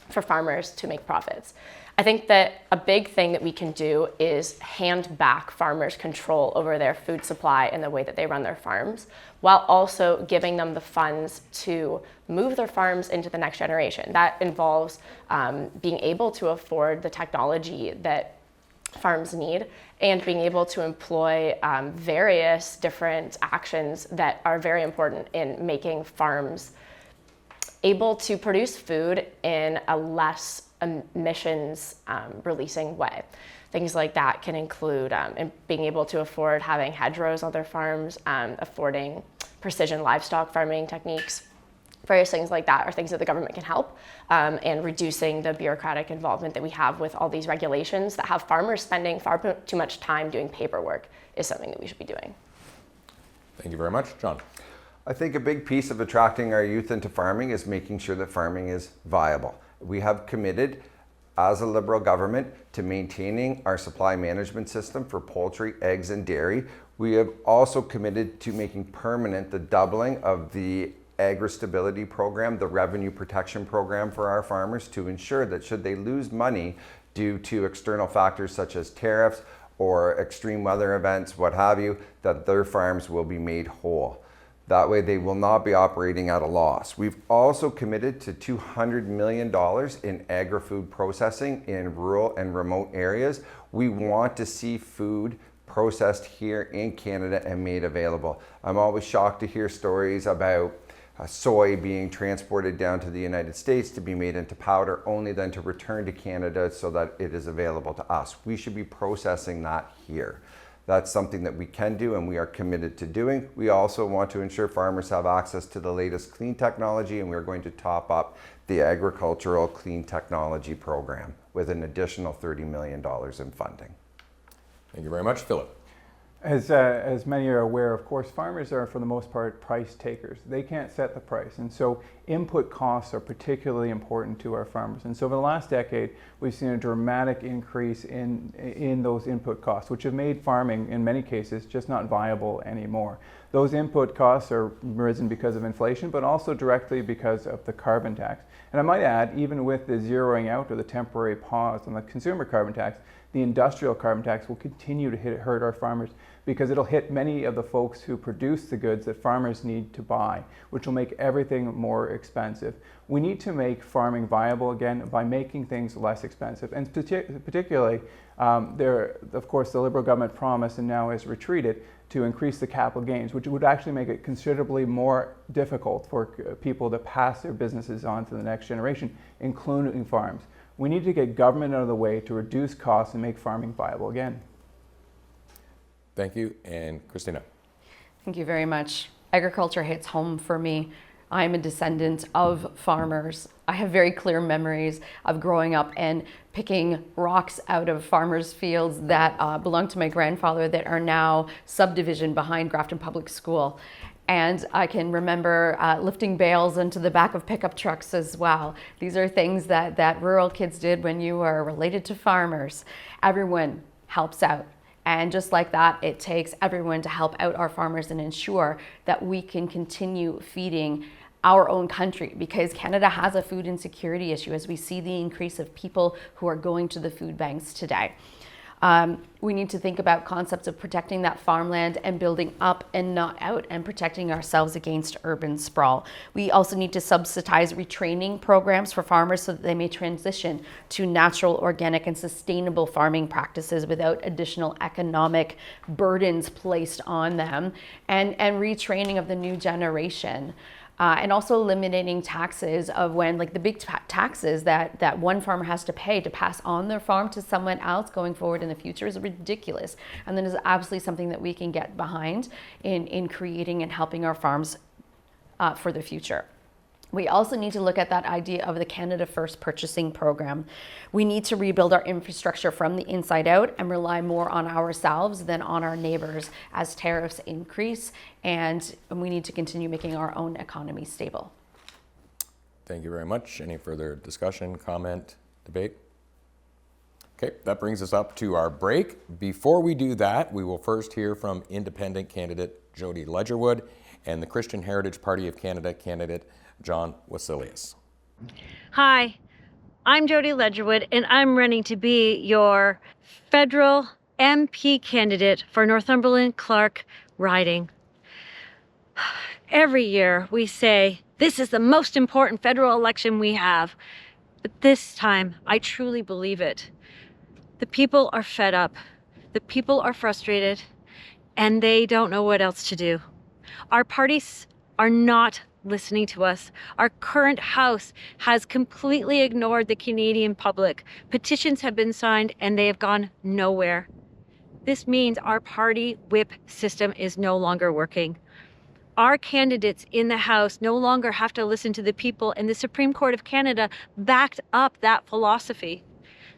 for farmers to make profits. I think that a big thing that we can do is hand back farmers control over their food supply and the way that they run their farms, while also giving them the funds to move their farms into the next generation. That involves being able to afford the technology that farms need and being able to employ various different actions that are very important in making farms able to produce food in a less emissions releasing way. Things like that can include being able to afford having hedgerows on their farms, affording precision livestock farming techniques. Various things like that are things that the government can help, and reducing the bureaucratic involvement that we have with all these regulations that have farmers spending far too much time doing paperwork is something that we should be doing. Thank you very much. John? I think a big piece of attracting our youth into farming is making sure that farming is viable. We have committed as a Liberal government to maintaining our supply management system for poultry, eggs, and dairy. We have also committed to making permanent the doubling of the agri-stability program, the revenue protection program for our farmers, to ensure that should they lose money due to external factors such as tariffs or extreme weather events, what have you, that their farms will be made whole. That way they will not be operating at a loss. We've also committed to $200 million in agri-food processing in rural and remote areas. We want to see food processed here in Canada and made available. I'm always shocked to hear stories about soy being transported down to the United States to be made into powder, only then to return to Canada so that it is available to us. We should be processing that here. That's something that we can do and we are committed to doing. We also want to ensure farmers have access to the latest clean technology, and we're going to top up the agricultural clean technology program with an additional $30 million in funding. Thank you very much. Philip? As many are aware, of course, farmers are for the most part price takers. They can't set the price, and so input costs are particularly important to our farmers. And so over the last decade, we've seen a dramatic increase in those input costs, which have made farming, in many cases, just not viable anymore. Those input costs are risen because of inflation, but also directly because of the carbon tax. And I might add, even with the zeroing out or the temporary pause on the consumer carbon tax, the industrial carbon tax will continue to hurt our farmers because it'll hit many of the folks who produce the goods that farmers need to buy, which will make everything more expensive. We need to make farming viable again by making things less expensive. And particularly, of course, the Liberal government promised and now has retreated to increase the capital gains, which would actually make it considerably more difficult for people to pass their businesses on to the next generation, including farms. We need to get government out of the way to reduce costs and make farming viable again. Thank you. And Christina. Thank you very much. Agriculture hits home for me. I'm a descendant of farmers. I have very clear memories of growing up and picking rocks out of farmers' fields that belonged to my grandfather that are now subdivision behind Grafton Public School. And I can remember lifting bales into the back of pickup trucks as well. These are things that rural kids did when you were related to farmers. Everyone helps out. And just like that, it takes everyone to help out our farmers and ensure that we can continue feeding our own country, because Canada has a food insecurity issue as we see the increase of people who are going to the food banks today. We need to think about concepts of protecting that farmland and building up and not out, and protecting ourselves against urban sprawl. We also need to subsidize retraining programs for farmers so that they may transition to natural, organic, and sustainable farming practices without additional economic burdens placed on them, and retraining of the new generation. And also eliminating taxes of when, like the big taxes that one farmer has to pay to pass on their farm to someone else going forward in the future is ridiculous. And that is absolutely something that we can get behind in creating and helping our farms for the future. We also need to look at that idea of the Canada First purchasing program. We need to rebuild our infrastructure from the inside out and rely more on ourselves than on our neighbors as tariffs increase, and we need to continue making our own economy stable. Thank you very much. Any further discussion, comment, debate? Okay, that brings us up to our break. Before we do that, we will first hear from independent candidate Jody Ledgerwood and the Christian Heritage Party of Canada candidate John Wasilius. Hi, I'm Jody Ledgerwood, and I'm running to be your federal MP candidate for Northumberland-Clarke riding. Every year we say, this is the most important federal election we have. But this time, I truly believe it. The people are fed up. The people are frustrated, and they don't know what else to do. Our parties are not listening to us. Our current House has completely ignored the Canadian public. Petitions have been signed and they have gone nowhere. This means our party whip system is no longer working. Our candidates in the House no longer have to listen to the people, and the Supreme Court of Canada backed up that philosophy.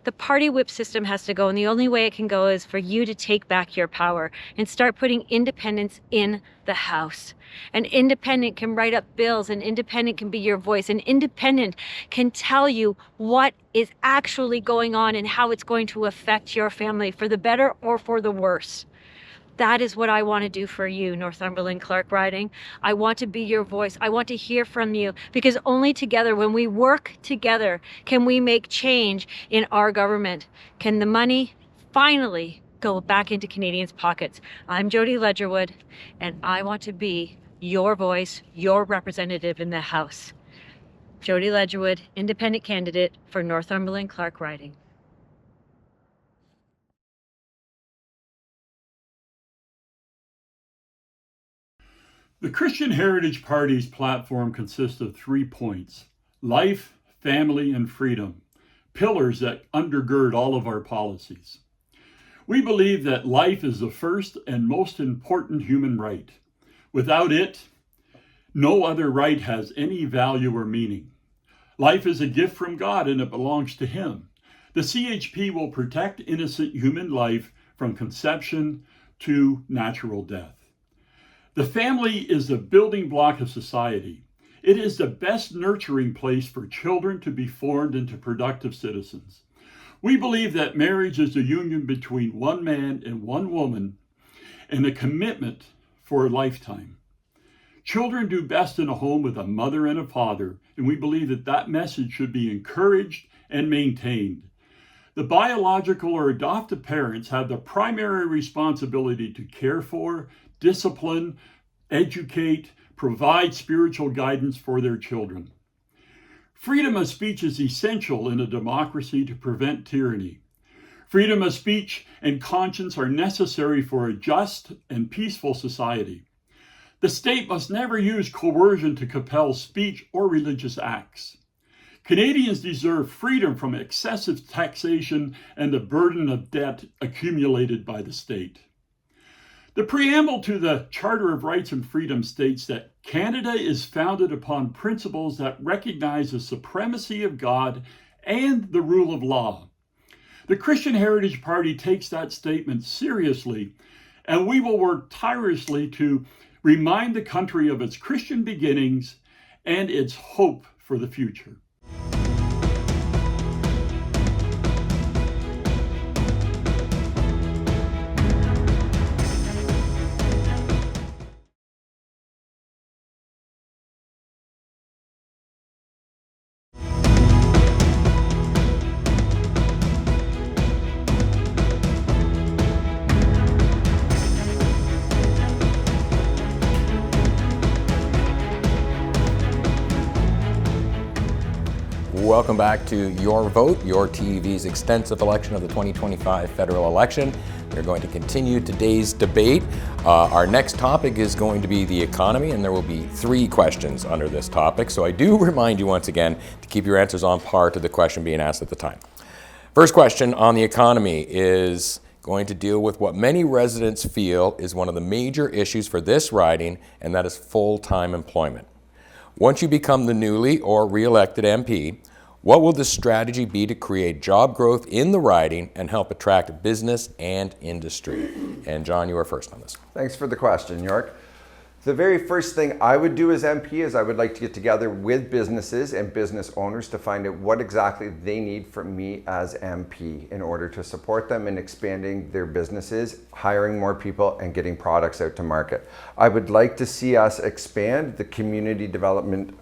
The party whip system has to go, and the only way it can go is for you to take back your power and start putting independents in the House. An independent can write up bills, an independent can be your voice, an independent can tell you what is actually going on and how it's going to affect your family for the better or for the worse. That is what I want to do for you, Northumberland-Clarke riding. I want to be your voice. I want to hear from you, because only together, when we work together, can we make change in our government. Can the money finally go back into Canadians' pockets? I'm Jody Ledgerwood, and I want to be your voice, your representative in the House. Jody Ledgerwood, independent candidate for Northumberland-Clarke riding. The Christian Heritage Party's platform consists of 3 points: life, family, and freedom, pillars that undergird all of our policies. We believe that life is the first and most important human right. Without it, no other right has any value or meaning. Life is a gift from God and it belongs to Him. The CHP will protect innocent human life from conception to natural death. The family is the building block of society. It is the best nurturing place for children to be formed into productive citizens. We believe that marriage is a union between one man and one woman and a commitment for a lifetime. Children do best in a home with a mother and a father, and we believe that that message should be encouraged and maintained. The biological or adoptive parents have the primary responsibility to care for, discipline, educate, provide spiritual guidance for their children. Freedom of speech is essential in a democracy to prevent tyranny. Freedom of speech and conscience are necessary for a just and peaceful society. The state must never use coercion to compel speech or religious acts. Canadians deserve freedom from excessive taxation and the burden of debt accumulated by the state. The preamble to the Charter of Rights and Freedom states that Canada is founded upon principles that recognize the supremacy of God and the rule of law. The Christian Heritage Party takes that statement seriously, and we will work tirelessly to remind the country of its Christian beginnings and its hope for the future. Welcome back to Your Vote, yourTV's extensive election of the 2025 federal election. We're going to continue today's debate. Our next topic is going to be the economy, and there will be 3 questions under this topic. So I do remind you once again to keep your answers on par to the question being asked at the time. First question on the economy is going to deal with what many residents feel is one of the major issues for this riding, and that is full-time employment. Once you become the newly or re-elected MP, what will the strategy be to create job growth in the riding and help attract business and industry? And John, you are first on this. Thanks for the question, York. The very first thing I would do as MP is I would like to get together with businesses and business owners to find out what exactly they need from me as MP in order to support them in expanding their businesses, hiring more people, and getting products out to market. I would like to see us expand the Community Development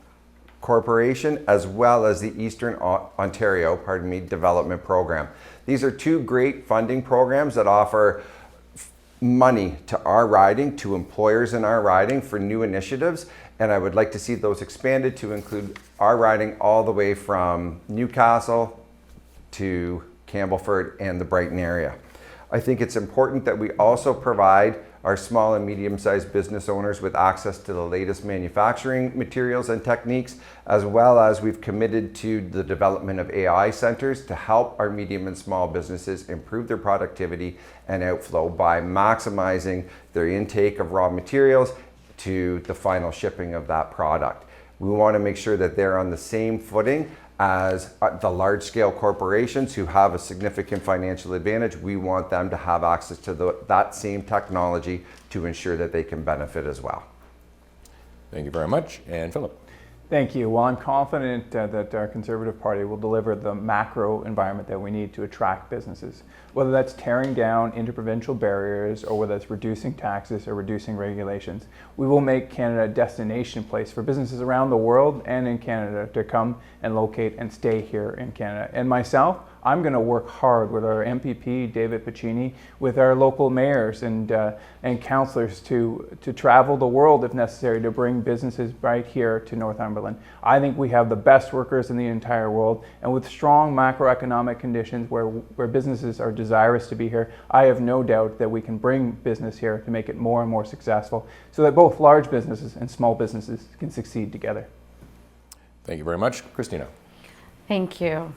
Corporation as well as the Eastern Ontario, Development Program. These are 2 great funding programs that offer money to our riding, to employers in our riding for new initiatives, and I would like to see those expanded to include our riding all the way from Newcastle to Campbellford and the Brighton area. I think it's important that we also provide our small and medium-sized business owners with access to the latest manufacturing materials and techniques, as well as we've committed to the development of AI centers to help our medium and small businesses improve their productivity and outflow by maximizing their intake of raw materials to the final shipping of that product. We want to make sure that they're on the same footing as the large-scale corporations who have a significant financial advantage. We want them to have access to that same technology to ensure that they can benefit as well. Thank you very much. And Philip. Thank you. Well, I'm confident that our Conservative Party will deliver the macro environment that we need to attract businesses, whether that's tearing down interprovincial barriers or whether it's reducing taxes or reducing regulations. We will make Canada a destination place for businesses around the world and in Canada to come and locate and stay here in Canada. And myself, I'm going to work hard with our MPP, David Piccini, with our local mayors and councillors to travel the world if necessary to bring businesses right here to Northumberland. I think we have the best workers in the entire world, and with strong macroeconomic conditions where businesses are desirous to be here, I have no doubt that we can bring business here to make it more and more successful so that both large businesses and small businesses can succeed together. Thank you very much. Christina. Thank you.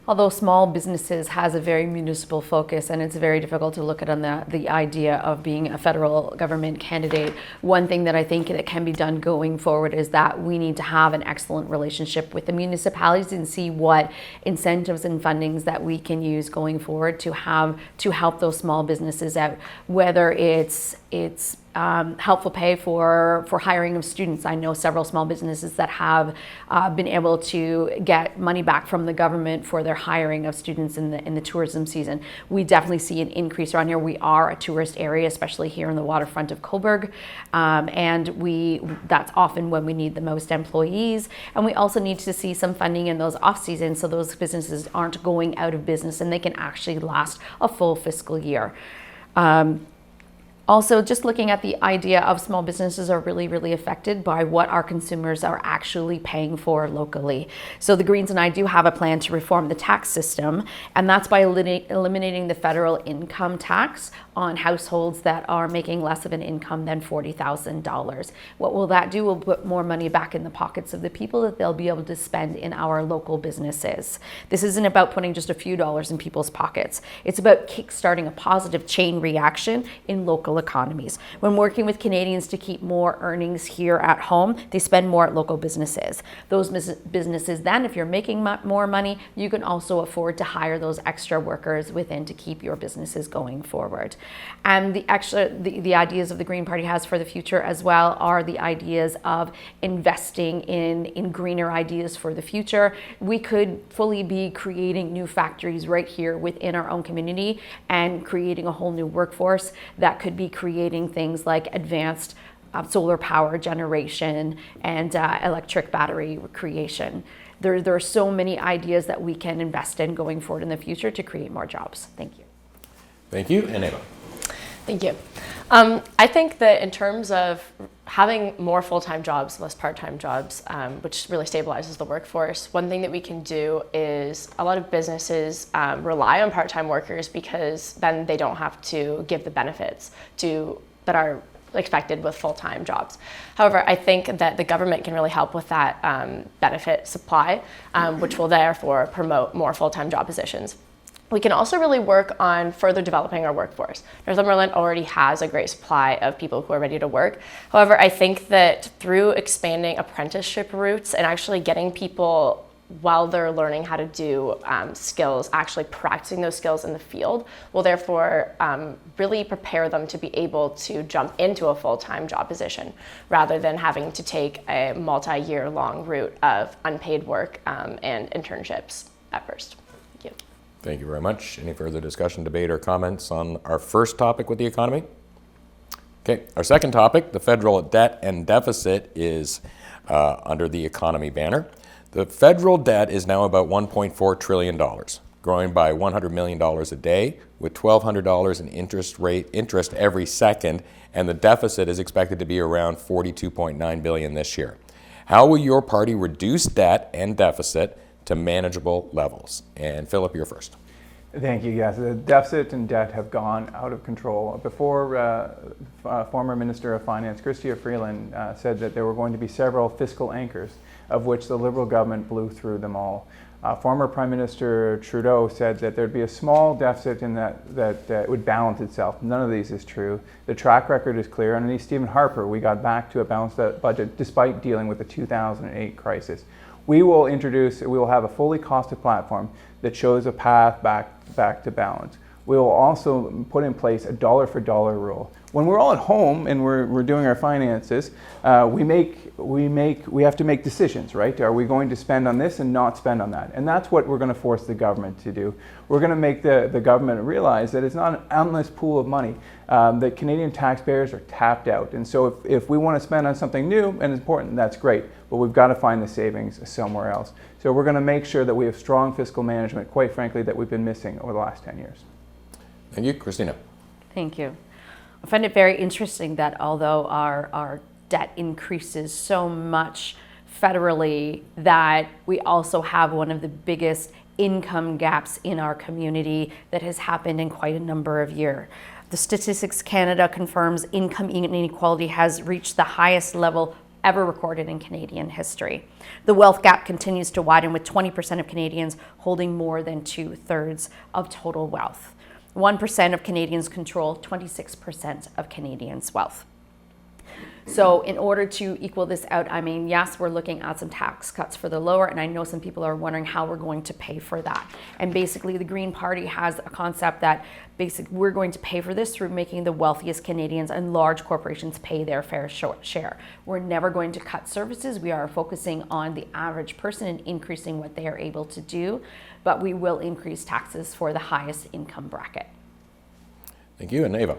Although small businesses has a very municipal focus and it's very difficult to look at on the idea of being a federal government candidate, one thing that I think that can be done going forward is that we need to have an excellent relationship with the municipalities and see what incentives and fundings that we can use going forward to help those small businesses out, whether it's helpful pay for hiring of students. I know several small businesses that have been able to get money back from the government for their hiring of students in the tourism season. We definitely see an increase around here. We are a tourist area, especially here in the waterfront of Cobourg, and that's often when we need the most employees. And we also need to see some funding in those off seasons so those businesses aren't going out of business and they can actually last a full fiscal year. Also, just looking at the idea of small businesses are really, really affected by what our consumers are actually paying for locally. So the Greens and I do have a plan to reform the tax system, and that's by eliminating the federal income tax on households that are making less of an income than $40,000. What will that do? Will put more money back in the pockets of the people that they'll be able to spend in our local businesses. This isn't about putting just a few dollars in people's pockets. It's about kickstarting a positive chain reaction in local economies. When working with Canadians to keep more earnings here at home, they spend more at local businesses. Those businesses then, if you're making more money, you can also afford to hire those extra workers within to keep your businesses going forward. And the ideas of the Green Party has for the future as well are the ideas of investing in greener ideas for the future. We could fully be creating new factories right here within our own community and creating a whole new workforce that could be creating things like advanced solar power generation and electric battery creation. There are so many ideas that we can invest in going forward in the future to create more jobs. Thank you. Thank you. And Eva. Thank you. I think that in terms of having more full-time jobs, less part-time jobs, which really stabilizes the workforce, one thing that we can do is a lot of businesses rely on part-time workers because then they don't have to give the benefits that are expected with full-time jobs. However, I think that the government can really help with that benefit supply, which will therefore promote more full-time job positions. We can also really work on further developing our workforce. Northumberland already has a great supply of people who are ready to work. However, I think that through expanding apprenticeship routes and actually getting people while they're learning how to do skills, actually practicing those skills in the field, will therefore really prepare them to be able to jump into a full-time job position rather than having to take a multi-year long route of unpaid work and internships at first. Thank you. Thank you very much. Any further discussion, debate, or comments on our first topic with the economy? Okay, our second topic, the federal debt and deficit, is under the economy banner. The federal debt is now about $1.4 trillion, growing by $100 million a day, with $1,200 in interest every second, and the deficit is expected to be around $42.9 billion this year. How will your party reduce debt and deficit to manageable levels? And Philip, you're first. Thank you. Yes, the deficit and debt have gone out of control. Before, former Minister of Finance, Chrystia Freeland, said that there were going to be several fiscal anchors, of which the Liberal government blew through them all. Former Prime Minister Trudeau said that there'd be a small deficit and that it would balance itself. None of these is true. The track record is clear. Underneath Stephen Harper, we got back to a balanced budget despite dealing with the 2008 crisis. We will have a fully costed platform that shows a path back to balance. We will also put in place a dollar for dollar rule. When we're all at home and we're doing our finances, we have to make decisions, right? Are we going to spend on this and not spend on that? And that's what we're going to force the government to do. We're going to make the government realize that it's not an endless pool of money, that Canadian taxpayers are tapped out. And so if we want to spend on something new and important, that's great, but we've got to find the savings somewhere else. So we're going to make sure that we have strong fiscal management, quite frankly, that we've been missing over the last 10 years. Thank you. Christina. Thank you. I find it very interesting that although our debt increases so much federally, that we also have one of the biggest income gaps in our community that has happened in quite a number of years. The Statistics Canada confirms income inequality has reached the highest level ever recorded in Canadian history. The wealth gap continues to widen, with 20% of Canadians holding more than 2/3 of total wealth. 1% of Canadians control 26% of Canadians' wealth. So in order to equal this out, I mean, yes, we're looking at some tax cuts for the lower, and I know some people are wondering how we're going to pay for that. And basically the Green Party has a concept that we're going to pay for this through making the wealthiest Canadians and large corporations pay their fair share. We're never going to cut services. We are focusing on the average person and increasing what they are able to do, but we will increase taxes for the highest income bracket. Thank you. And Ava?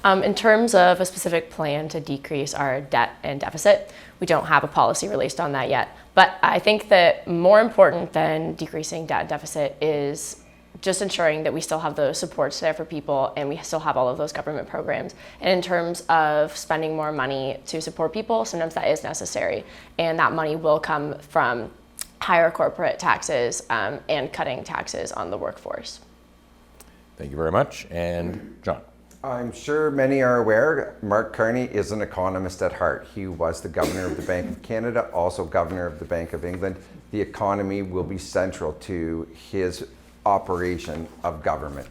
In terms of a specific plan to decrease our debt and deficit, we don't have a policy released on that yet. But I think that more important than decreasing debt and deficit is just ensuring that we still have those supports there for people and we still have all of those government programs. And in terms of spending more money to support people, sometimes that is necessary. And that money will come from higher corporate taxes and cutting taxes on the workforce. Thank you very much. And John? I'm sure many are aware, Mark Carney is an economist at heart. He was the governor of the Bank of Canada, also governor of the Bank of England. The economy will be central to his operation of government.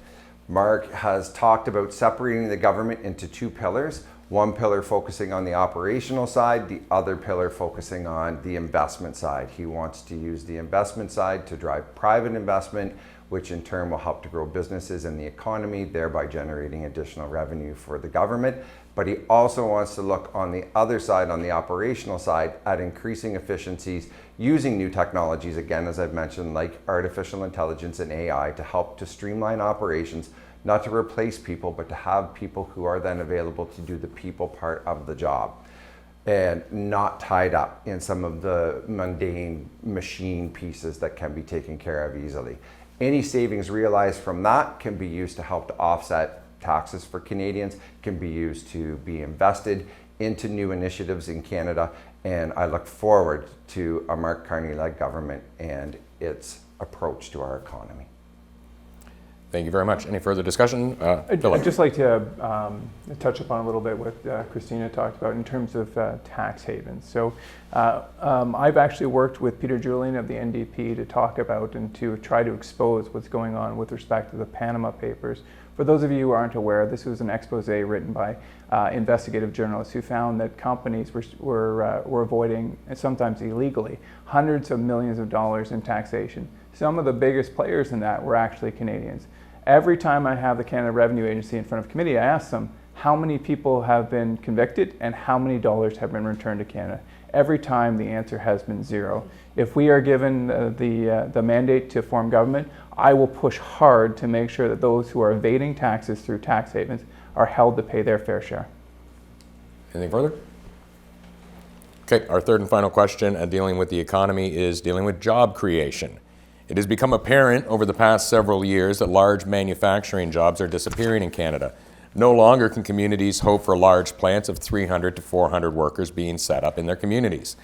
Mark has talked about separating the government into two pillars. One pillar focusing on the operational side, the other pillar focusing on the investment side. He wants to use the investment side to drive private investment, which in turn will help to grow businesses and the economy, thereby generating additional revenue for the government. But he also wants to look on the other side, on the operational side, at increasing efficiencies using new technologies, again, as I've mentioned, like artificial intelligence and AI, to help to streamline operations, not to replace people, but to have people who are then available to do the people part of the job and not tied up in some of the mundane machine pieces that can be taken care of easily. Any savings realized from that can be used to help to offset taxes for Canadians, can be used to be invested into new initiatives in Canada, and I look forward to a Mark Carney-led government and its approach to our economy. Thank you very much. Any further discussion? I'd just like to touch upon a little bit what Christina talked about in terms of tax havens. So I've actually worked with Peter Julian of the NDP to talk about and to try to expose what's going on with respect to the Panama Papers. For those of you who aren't aware, this was an expose written by investigative journalists who found that companies were avoiding, and sometimes illegally, hundreds of millions of dollars in taxation. Some of the biggest players in that were actually Canadians. Every time I have the Canada Revenue Agency in front of committee, I ask them how many people have been convicted and how many dollars have been returned to Canada. Every time the answer has been zero. If we are given the mandate to form government, I will push hard to make sure that those who are evading taxes through tax havens are held to pay their fair share. Anything further? Okay, our third and final question dealing with the economy is dealing with job creation. It has become apparent over the past several years that large manufacturing jobs are disappearing in Canada. No longer can communities hope for large plants of 300 to 400 workers being set up in their communities.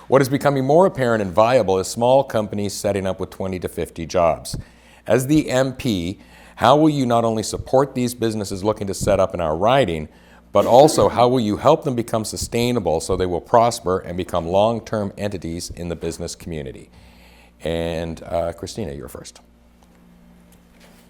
What is becoming more apparent and viable is small companies setting up with 20 to 50 jobs. As the MP, how will you not only support these businesses looking to set up in our riding, but also how will you help them become sustainable so they will prosper and become long-term entities in the business community? And Christina, you're first.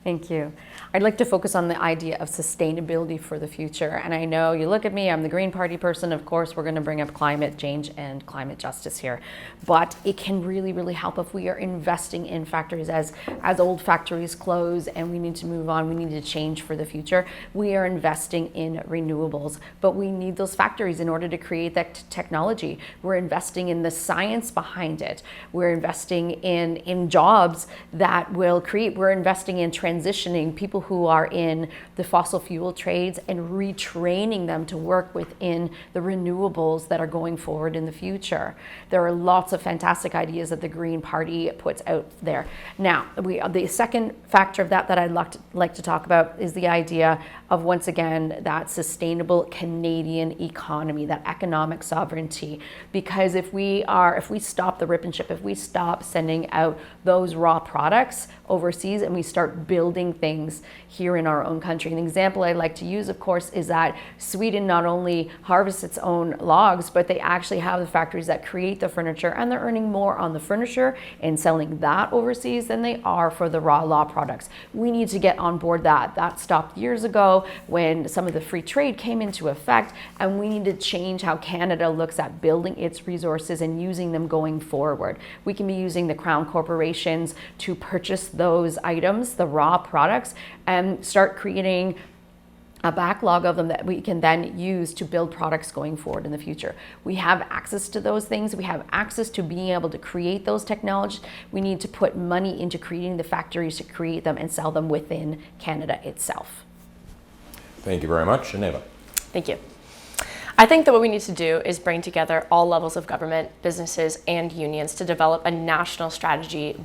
Thank you. I'd like to focus on the idea of sustainability for the future. And I know you look at me, I'm the Green Party person. Of course, we're going to bring up climate change and climate justice here. But it can really, really help if we are investing in factories as old factories close and we need to move on, we need to change for the future. We are investing in renewables, but we need those factories in order to create that technology. We're investing in the science behind it. We're investing in jobs that will create, we're investing in transitioning people who are in the fossil fuel trades and retraining them to work within the renewables that are going forward in the future. There are lots of fantastic ideas that the Green Party puts out there. Now, the second factor of that I'd like to talk about is the idea of, once again, that sustainable Canadian economy, that economic sovereignty. Because if we stop the rip and ship, if we stop sending out those raw products overseas and we start building things here in our own country. An example I like to use, of course, is that Sweden not only harvests its own logs, but they actually have the factories that create the furniture, and they're earning more on the furniture and selling that overseas than they are for the raw products. We need to get on board that. That stopped years ago. ago when some of the free trade came into effect, and we need to change how Canada looks at building its resources and using them going forward. We can be using the Crown corporations to purchase those items, the raw products, and start creating a backlog of them that we can then use to build products going forward in the future. We have access to those things. We have access to being able to create those technologies. We need to put money into creating the factories to create them and sell them within Canada itself. Thank you very much. And Eva. Thank you. I think that what we need to do is bring together all levels of government, businesses, and unions to develop a national strategy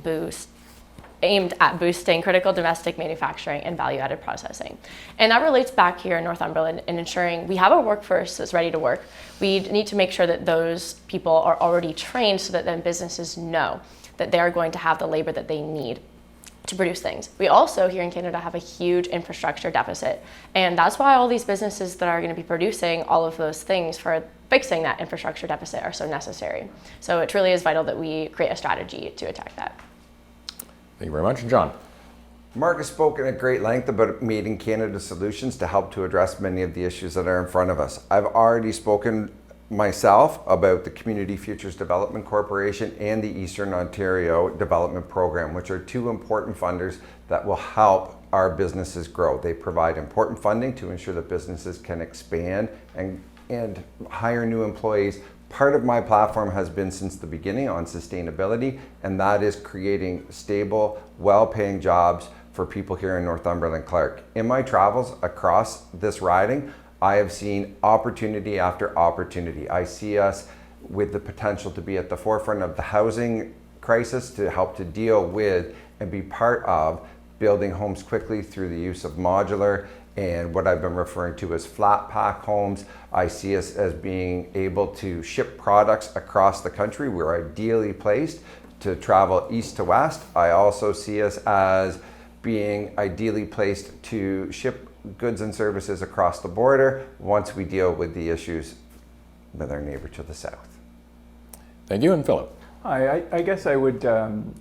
aimed at boosting critical domestic manufacturing and value-added processing. And that relates back here in Northumberland in ensuring we have a workforce that's ready to work. We need to make sure that those people are already trained so that then businesses know that they are going to have the labor that they need to produce things. We also here in Canada have a huge infrastructure deficit, and that's why all these businesses that are going to be producing all of those things for fixing that infrastructure deficit are so necessary. So it truly is vital that we create a strategy to attack that. Thank you very much. And John. Mark has spoken at great length about Made in Canada solutions to help to address many of the issues that are in front of us. I've already spoken myself about the Community Futures Development Corporation and the Eastern Ontario Development Program, which are two important funders that will help our businesses grow. They provide important funding to ensure that businesses can expand and hire new employees. Part of my platform has been since the beginning on sustainability, and that is creating stable, well-paying jobs for people here in Northumberland-Clarke. In my travels across this riding, I have seen opportunity after opportunity. I see us with the potential to be at the forefront of the housing crisis, to help to deal with and be part of building homes quickly through the use of modular and what I've been referring to as flat pack homes. I see us as being able to ship products across the country. We're ideally placed to travel east to west. I also see us as being ideally placed to ship goods and services across the border once we deal with the issues with our neighbor to the south. Thank you. And Philip. I guess I would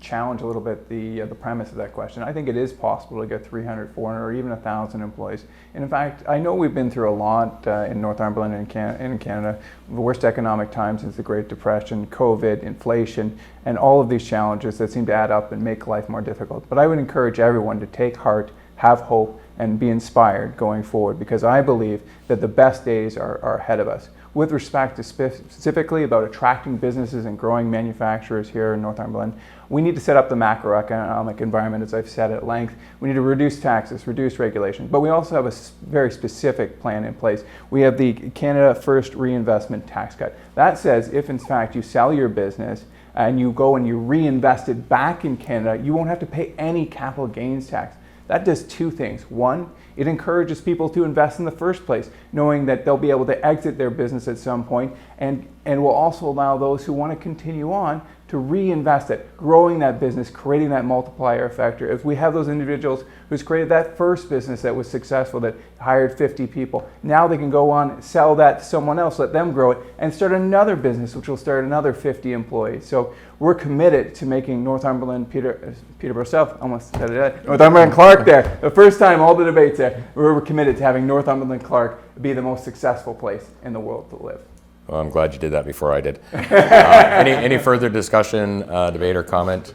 challenge a little bit the premise of that question. I think it is possible to get 300, 400, or even 1,000 employees. And in fact, I know we've been through a lot in Northumberland and in Canada, the worst economic time since the Great Depression, COVID, inflation, and all of these challenges that seem to add up and make life more difficult. But I would encourage everyone to take heart, have hope, and be inspired going forward, because I believe that the best days are ahead of us. With respect to specifically about attracting businesses and growing manufacturers here in Northumberland, we need to set up the macroeconomic environment, as I've said at length. We need to reduce taxes, reduce regulation, but we also have a very specific plan in place. We have the Canada First Reinvestment Tax Cut. That says if in fact you sell your business and you go and you reinvest it back in Canada, you won't have to pay any capital gains tax. That does two things. One, it encourages people to invest in the first place, knowing that they'll be able to exit their business at some point, and will also allow those who want to continue on to reinvest it, growing that business, creating that multiplier effect. If we have those individuals who's created that first business that was successful, that hired 50 people, now they can go on, sell that to someone else, let them grow it, and start another business which will start another 50 employees. So we're committed to making Northumberland, Peterborough South, almost said it, Northumberland-Clarke there, the first time all the debates there, we're committed to having Northumberland-Clarke be the most successful place in the world to live. Well, I'm glad you did that before I did. Any further discussion, debate, or comment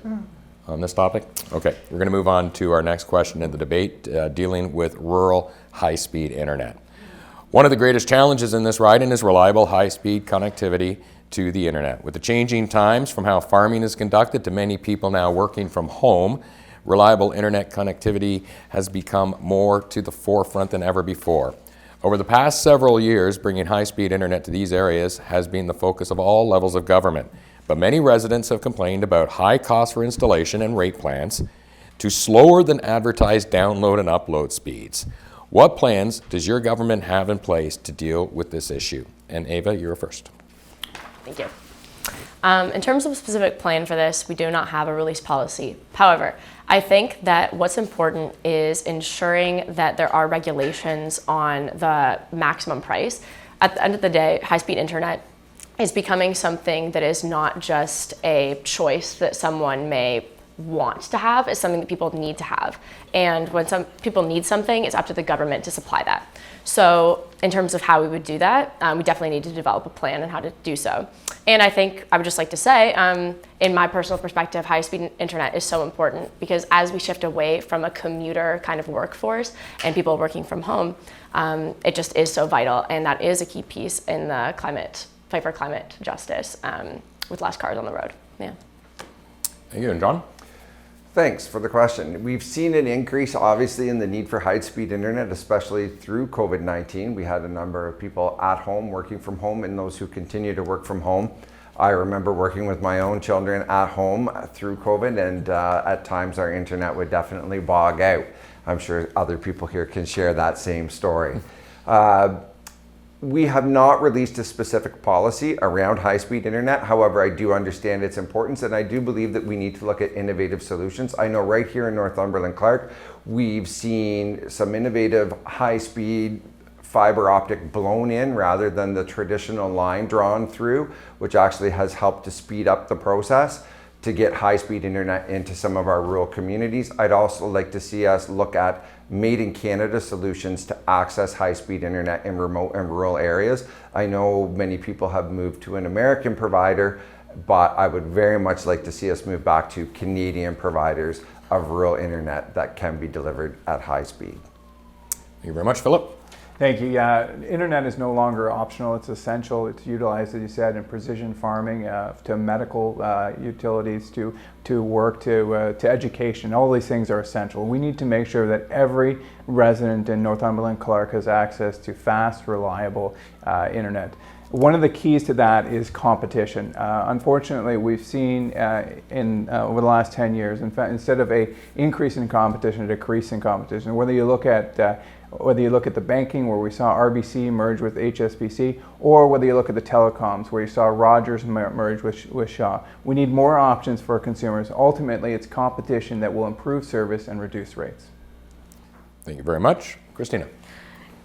on this topic? Okay, we're going to move on to our next question in the debate, dealing with rural high-speed internet. One of the greatest challenges in this riding is reliable high-speed connectivity to the internet. With the changing times from how farming is conducted to many people now working from home, reliable internet connectivity has become more to the forefront than ever before. Over the past several years, bringing high-speed internet to these areas has been the focus of all levels of government. But many residents have complained about high costs for installation and rate plans, to slower than advertised download and upload speeds. What plans does your government have in place to deal with this issue? And Ava, you're first. Thank you. In terms of a specific plan for this, we do not have a release policy. However, I think that what's important is ensuring that there are regulations on the maximum price. At the end of the day, high-speed internet is becoming something that is not just a choice that someone may want to have is something that people need to have. And when some people need something, it's up to the government to supply that. So in terms of how we would do that, we definitely need to develop a plan on how to do so. And I think I would just like to say, in my personal perspective, high-speed internet is so important because as we shift away from a commuter kind of workforce and people working from home, it just is so vital. And that is a key piece in the fight for climate justice with less cars on the road. Yeah. Thank you. And John? Thanks for the question. We've seen an increase, obviously, in the need for high-speed internet, especially through COVID-19. We had a number of people at home working from home and those who continue to work from home. I remember working with my own children at home through COVID, and at times our internet would definitely bog out. I'm sure other people here can share that same story. We have not released a specific policy around high-speed internet. However, I do understand its importance, and I do believe that we need to look at innovative solutions. I know right here in Northumberland-Clarke, we've seen some innovative high-speed fiber optic blown in rather than the traditional line drawn through, which actually has helped to speed up the process to get high-speed internet into some of our rural communities. I'd also like to see us look at made in Canada solutions to access high-speed internet in remote and rural areas. I know many people have moved to an American provider, but I would very much like to see us move back to Canadian providers of rural internet that can be delivered at high speed. Thank you very much, Philip. Thank you. Yeah, internet is no longer optional. It's essential. It's utilized, as you said, in precision farming, to medical utilities, to work, to education. All these things are essential. We need to make sure that every resident in Northumberland-Clarke has access to fast, reliable internet. One of the keys to that is competition. Unfortunately, we've seen over the last 10 years, in fact, instead of an increase in competition, a decrease in competition. Whether you look at the banking, where we saw RBC merge with HSBC, or whether you look at the telecoms, where you saw Rogers merge with Shaw. We need more options for consumers. Ultimately, it's competition that will improve service and reduce rates. Thank you very much. Christina.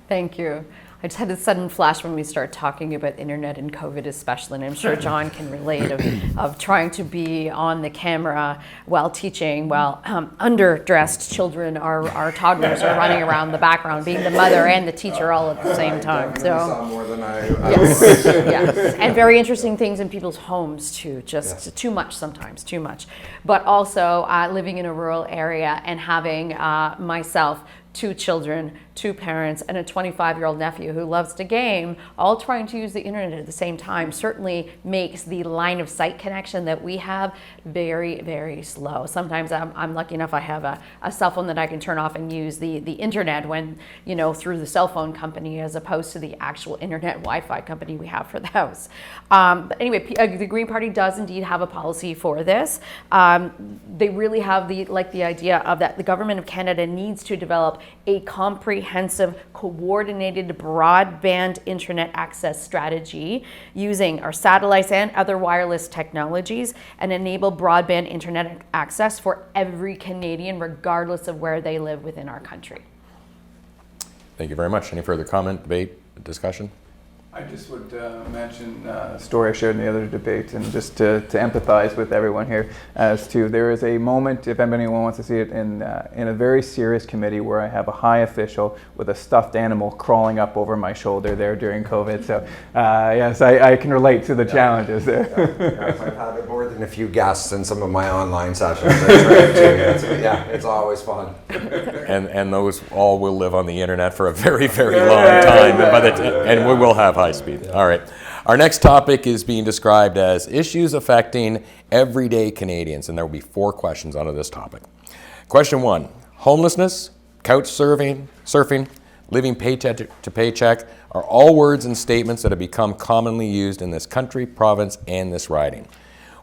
Thank you. I just had a sudden flash when we start talking about internet and COVID especially, and I'm sure John can relate, of trying to be on the camera while teaching, while underdressed children, our toddlers are running around the background, being the mother and the teacher all at the same time. So saw more than I yes, yes, and very interesting things in people's homes too, just too much sometimes, too much. But also living in a rural area and having myself, 2 children, 2 parents, and a 25-year-old nephew who loves to game, all trying to use the internet at the same time, certainly makes the line of sight connection that we have very, very slow. Sometimes I'm lucky enough I have a cell phone that I can turn off and use the internet when, through the cell phone company, as opposed to the actual internet Wi-Fi company we have for the house. But anyway, the Green Party does indeed have a policy for this. They really have the idea of that the government of Canada needs to develop a comprehensive, coordinated broadband internet access strategy using our satellites and other wireless technologies, and enable broadband internet access for every Canadian, regardless of where they live within our country. Thank you very much. Any further comment, debate, discussion? I just would mention a story I shared in the other debate, and just to empathize with everyone here as to, there is a moment, if anyone wants to see it, in a very serious committee where I have a high official with a stuffed animal crawling up over my shoulder there during COVID. So yes, I can relate to the challenges there. Yes, I've had more than a few guests in some of my online sessions. It's always fun. And those all will live on the internet for a very, very long time, and we will have high speed. All right. Our next topic is being described as issues affecting everyday Canadians, and there will be 4 questions out of this topic. Question 1, homelessness, couch surfing, living paycheck to paycheck are all words and statements that have become commonly used in this country, province, and this riding.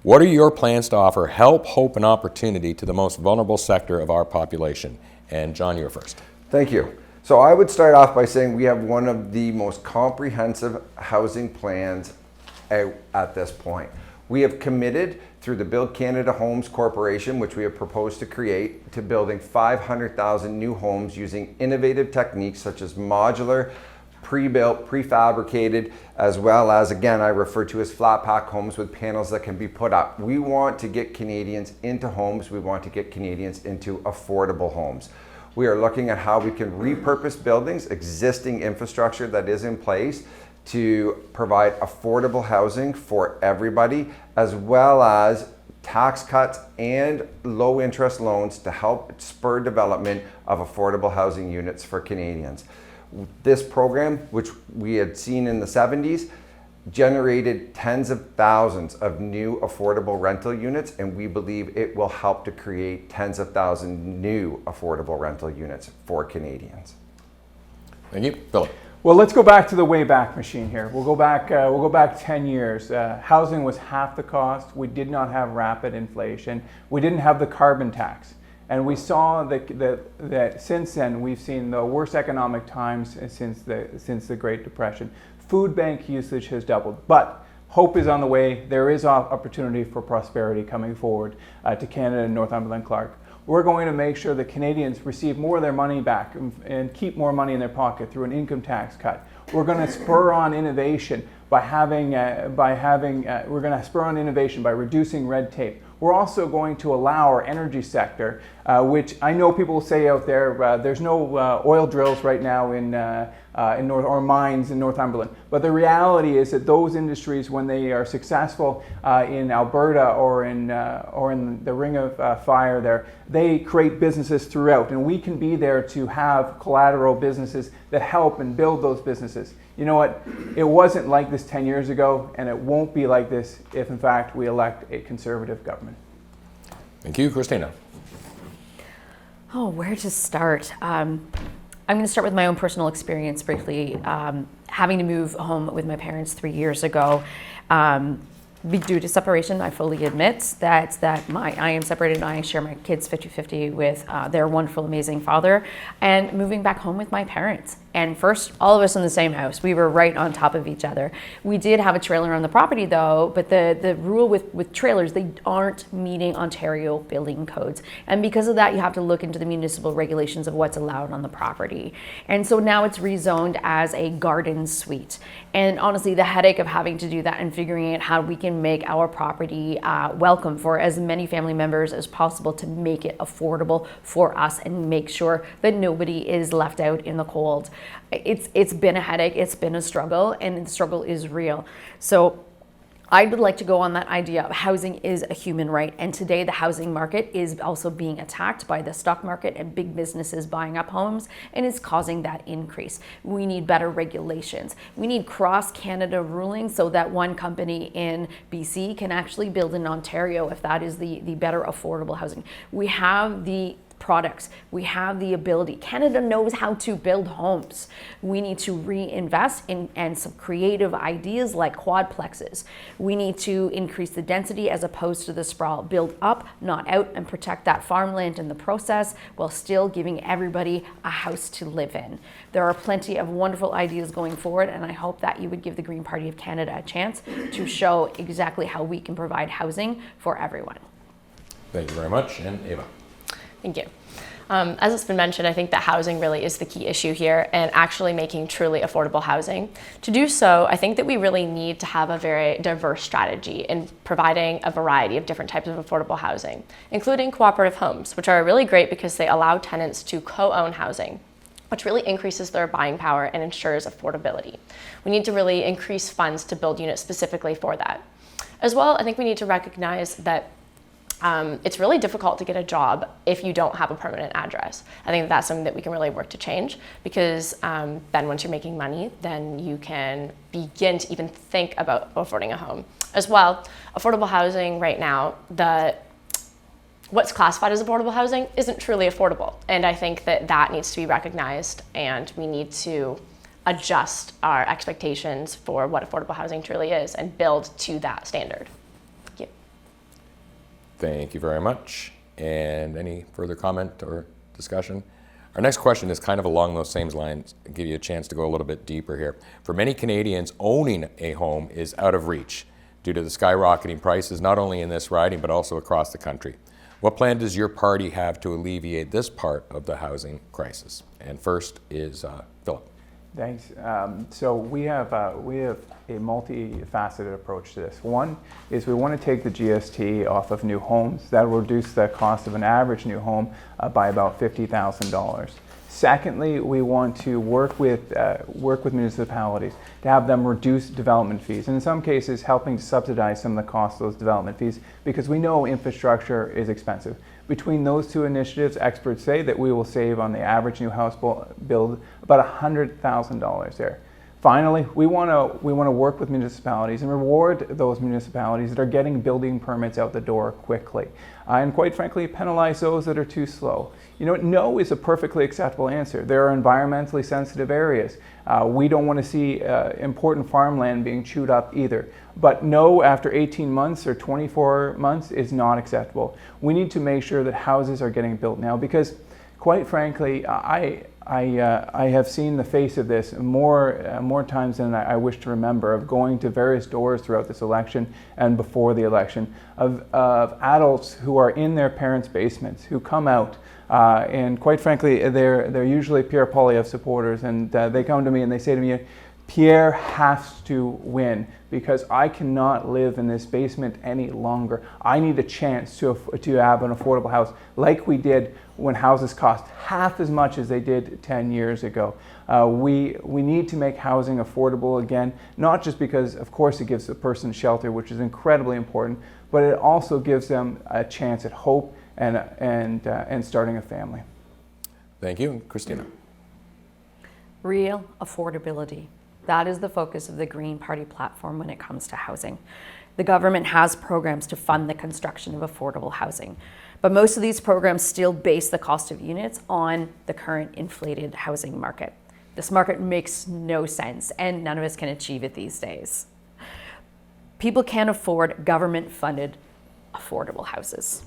What are your plans to offer help, hope, and opportunity to the most vulnerable sector of our population? And John, you're first. Thank you. So I would start off by saying we have one of the most comprehensive housing plans out at this point. We have committed through the Build Canada Homes Corporation, which we have proposed to create, to building 500,000 new homes using innovative techniques such as modular pre-built, prefabricated, as well as, again, I refer to as flat pack homes with panels that can be put up. We want to get Canadians into homes. We want to get Canadians into affordable homes. We are looking at how we can repurpose buildings, existing infrastructure that is in place, to provide affordable housing for everybody, as well as tax cuts and low interest loans to help spur development of affordable housing units for Canadians. This program, which we had seen in the 70s, generated tens of thousands of new affordable rental units, and we believe it will help to create tens of thousands new affordable rental units for Canadians. Thank you. Philip. Well, let's go back to the Wayback Machine here. We'll go back 10 years. Housing was half the cost. We did not have rapid inflation. We didn't have the carbon tax. And we saw that since then, we've seen the worst economic times since the Great Depression. Food bank usage has doubled, but hope is on the way. There is opportunity for prosperity coming forward to Canada and Northumberland-Clarke. We're going to make sure that Canadians receive more of their money back and keep more money in their pocket through an income tax cut. We're going to spur on innovation by reducing red tape. We're also going to allow our energy sector, which I know people say out there, there's no oil drills right now in mines in Northumberland. But the reality is that those industries, when they are successful in Alberta or in the Ring of Fire there, they create businesses throughout. And we can be there to have collateral businesses that help and build those businesses. You know what? It wasn't like this 10 years ago, and it won't be like this if, in fact, we elect a Conservative government. Thank you. Christina. Oh, where to start? I'm going to start with my own personal experience briefly. Having to move home with my parents 3 years ago, due to separation, I fully admit that I am separated and I share my kids 50-50 with their wonderful, amazing father, and moving back home with my parents. And first, all of us in the same house. We were right on top of each other. We did have a trailer on the property though, but the rule with trailers, they aren't meeting Ontario building codes. And because of that, you have to look into the municipal regulations of what's allowed on the property. And so now it's rezoned as a garden suite. And honestly, the headache of having to do that and figuring out how we can make our property welcome for as many family members as possible to make it affordable for us and make sure that nobody is left out in the cold. It's been a headache, it's been a struggle, and the struggle is real. So I would like to go on that idea of housing is a human right, and today the housing market is also being attacked by the stock market and big businesses buying up homes, and it's causing that increase. We need better regulations. We need cross-Canada ruling so that one company in BC can actually build in Ontario if that is the better affordable housing. We have the products. We have the ability. Canada knows how to build homes. We need to reinvest in some creative ideas like quadplexes. We need to increase the density as opposed to the sprawl. Build up, not out, and protect that farmland in the process while still giving everybody a house to live in. There are plenty of wonderful ideas going forward, and I hope that you would give the Green Party of Canada a chance to show exactly how we can provide housing for everyone. Thank you very much. And Ava. Thank you. As it's been mentioned, I think that housing really is the key issue here and actually making truly affordable housing. To do so, I think that we really need to have a very diverse strategy in providing a variety of different types of affordable housing, including cooperative homes, which are really great because they allow tenants to co-own housing, which really increases their buying power and ensures affordability. We need to really increase funds to build units specifically for that. As well, I think we need to recognize that it's really difficult to get a job if you don't have a permanent address. I think that's something that we can really work to change because then once you're making money, then you can begin to even think about affording a home. As well, affordable housing right now, what's classified as affordable housing isn't truly affordable. And I think that that needs to be recognized and we need to adjust our expectations for what affordable housing truly is and build to that standard. Thank you very much. And any further comment or discussion? Our next question is kind of along those same lines. I'll give you a chance to go a little bit deeper here. For many Canadians, owning a home is out of reach due to the skyrocketing prices, not only in this riding, but also across the country. What plan does your party have to alleviate this part of the housing crisis? And first is Philip. Thanks. So we have a multifaceted approach to this. One is we want to take the GST off of new homes. That will reduce the cost of an average new home by about $50,000. Secondly, we want to work with municipalities to have them reduce development fees, and in some cases helping to subsidize some of the cost of those development fees, because we know infrastructure is expensive. Between those two initiatives, experts say that we will save on the average new house build about $100,000 there. Finally, we want to work with municipalities and reward those municipalities that are getting building permits out the door quickly, and quite frankly, penalize those that are too slow. You know, no is a perfectly acceptable answer. There are environmentally sensitive areas. We don't want to see important farmland being chewed up either. But no, after 18 months or 24 months is not acceptable. We need to make sure that houses are getting built now, because quite frankly, I have seen the face of this more times than I wish to remember, of going to various doors throughout this election and before the election, of adults who are in their parents' basements, who come out, and quite frankly, they're usually Pierre Poilievre supporters, and they come to me and they say to me, Pierre has to win because I cannot live in this basement any longer. I need a chance to have an affordable house like we did when houses cost half as much as they did 10 years ago. We need to make housing affordable again, not just because, of course, it gives the person shelter, which is incredibly important, but it also gives them a chance at hope and starting a family. Thank you. Christina. Real affordability. That is the focus of the Green Party platform when it comes to housing. The government has programs to fund the construction of affordable housing, but most of these programs still base the cost of units on the current inflated housing market. This market makes no sense, and none of us can achieve it these days. People can't afford government-funded affordable houses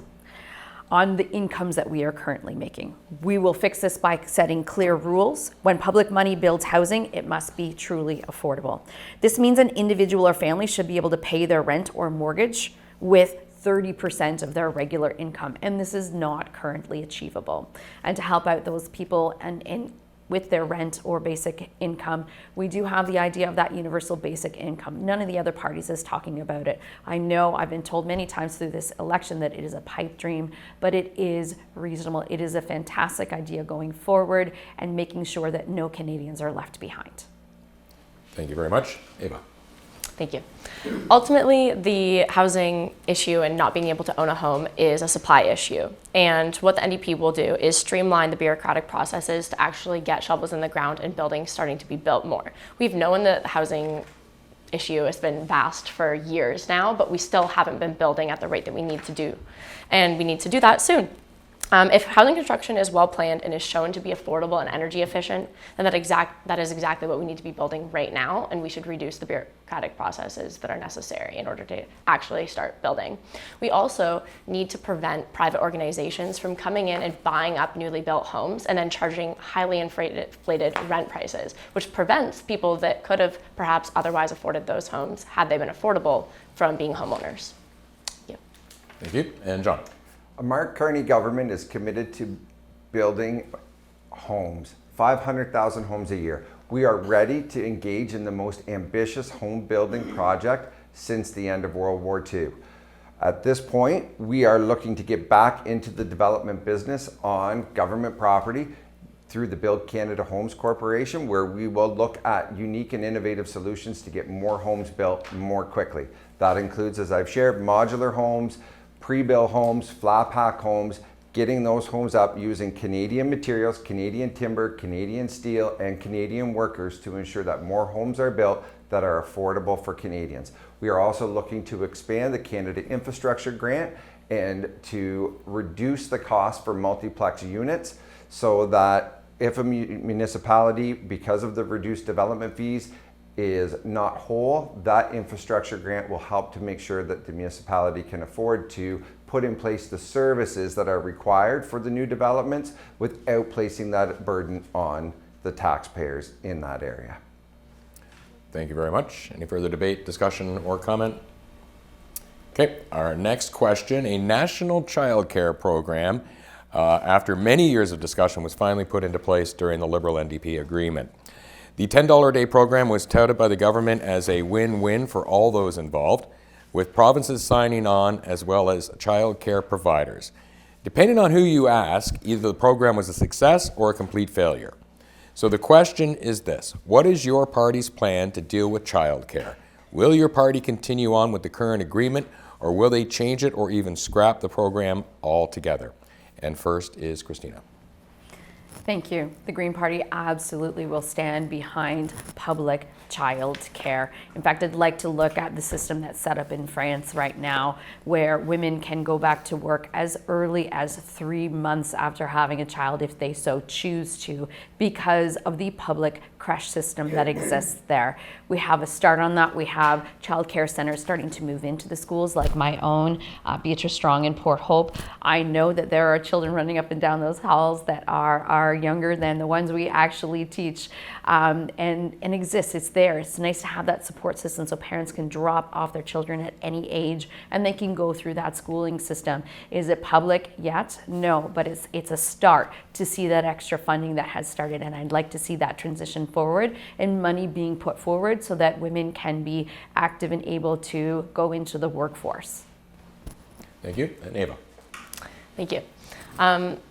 on the incomes that we are currently making. We will fix this by setting clear rules. When public money builds housing, it must be truly affordable. This means an individual or family should be able to pay their rent or mortgage with 30% of their regular income, and this is not currently achievable. And to help out those people and with their rent or basic income, we do have the idea of that universal basic income. None of the other parties is talking about it. I know I've been told many times through this election that it is a pipe dream, but it is reasonable. It is a fantastic idea going forward and making sure that no Canadians are left behind. Thank you very much. Ava. Thank you. Ultimately, the housing issue and not being able to own a home is a supply issue. And what the NDP will do is streamline the bureaucratic processes to actually get shovels in the ground and buildings starting to be built more. We've known that the housing issue has been vast for years now, but we still haven't been building at the rate that we need to do. And we need to do that soon. If housing construction is well planned and is shown to be affordable and energy efficient, then that is exactly what we need to be building right now, and we should reduce the bureaucratic processes that are necessary in order to actually start building. We also need to prevent private organizations from coming in and buying up newly built homes and then charging highly inflated rent prices, which prevents people that could have perhaps otherwise afforded those homes, had they been affordable, from being homeowners. Thank you. Thank you. And John. A Mark Carney government is committed to building homes, 500,000 homes a year. We are ready to engage in the most ambitious home building project since the end of World War II. At this point, we are looking to get back into the development business on government property through the Build Canada Homes Corporation, where we will look at unique and innovative solutions to get more homes built more quickly. That includes, as I've shared, modular homes, pre-built homes, flat pack homes, getting those homes up using Canadian materials, Canadian timber, Canadian steel, and Canadian workers to ensure that more homes are built that are affordable for Canadians. We are also looking to expand the Canada Infrastructure Grant and to reduce the cost for multiplex units so that if a municipality, because of the reduced development fees, is not whole, that infrastructure grant will help to make sure that the municipality can afford to put in place the services that are required for the new developments without placing that burden on the taxpayers in that area. Thank you very much. Any further debate, discussion, or comment? Okay, our next question. A national child care program, after many years of discussion, was finally put into place during the Liberal NDP agreement. The $10 a day program was touted by the government as a win-win for all those involved, with provinces signing on as well as child care providers. Depending on who you ask, either the program was a success or a complete failure. So the question is this: what is your party's plan to deal with child care? Will your party continue on with the current agreement, or will they change it or even scrap the program altogether? And first is Christina. Thank you. The Green Party absolutely will stand behind public child care. In fact, I'd like to look at the system that's set up in France right now, where women can go back to work as early as 3 months after having a child if they so choose to, because of the public creche system that exists there. We have a start on that. We have child care centers starting to move into the schools, like my own, Beatrice Strong in Port Hope. I know that there are children running up and down those halls that are younger than the ones we actually teach, and exists. It's there. It's nice to have that support system so parents can drop off their children at any age and they can go through that schooling system. Is it public yet? No, but it's a start to see that extra funding that has started, and I'd like to see that transition forward and money being put forward so that women can be active and able to go into the workforce. Thank you. And Ava. Thank you.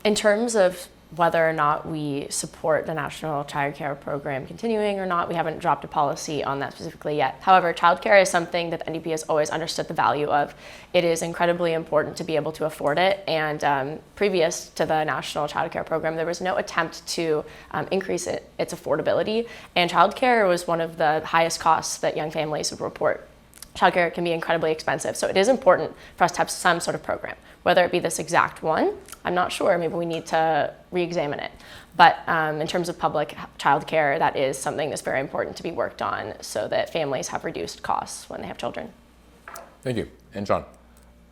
In terms of whether or not we support the National Child Care Program continuing or not, we haven't dropped a policy on that specifically yet. However, childcare is something that the NDP has always understood the value of. It is incredibly important to be able to afford it, and previous to the National Child Care Program, there was no attempt to increase its affordability, and childcare was one of the highest costs that young families would report. Childcare can be incredibly expensive, so it is important for us to have some sort of program. Whether it be this exact one, I'm not sure. Maybe we need to re-examine it. But in terms of public childcare, that is something that's very important to be worked on so that families have reduced costs when they have children. Thank you. And John.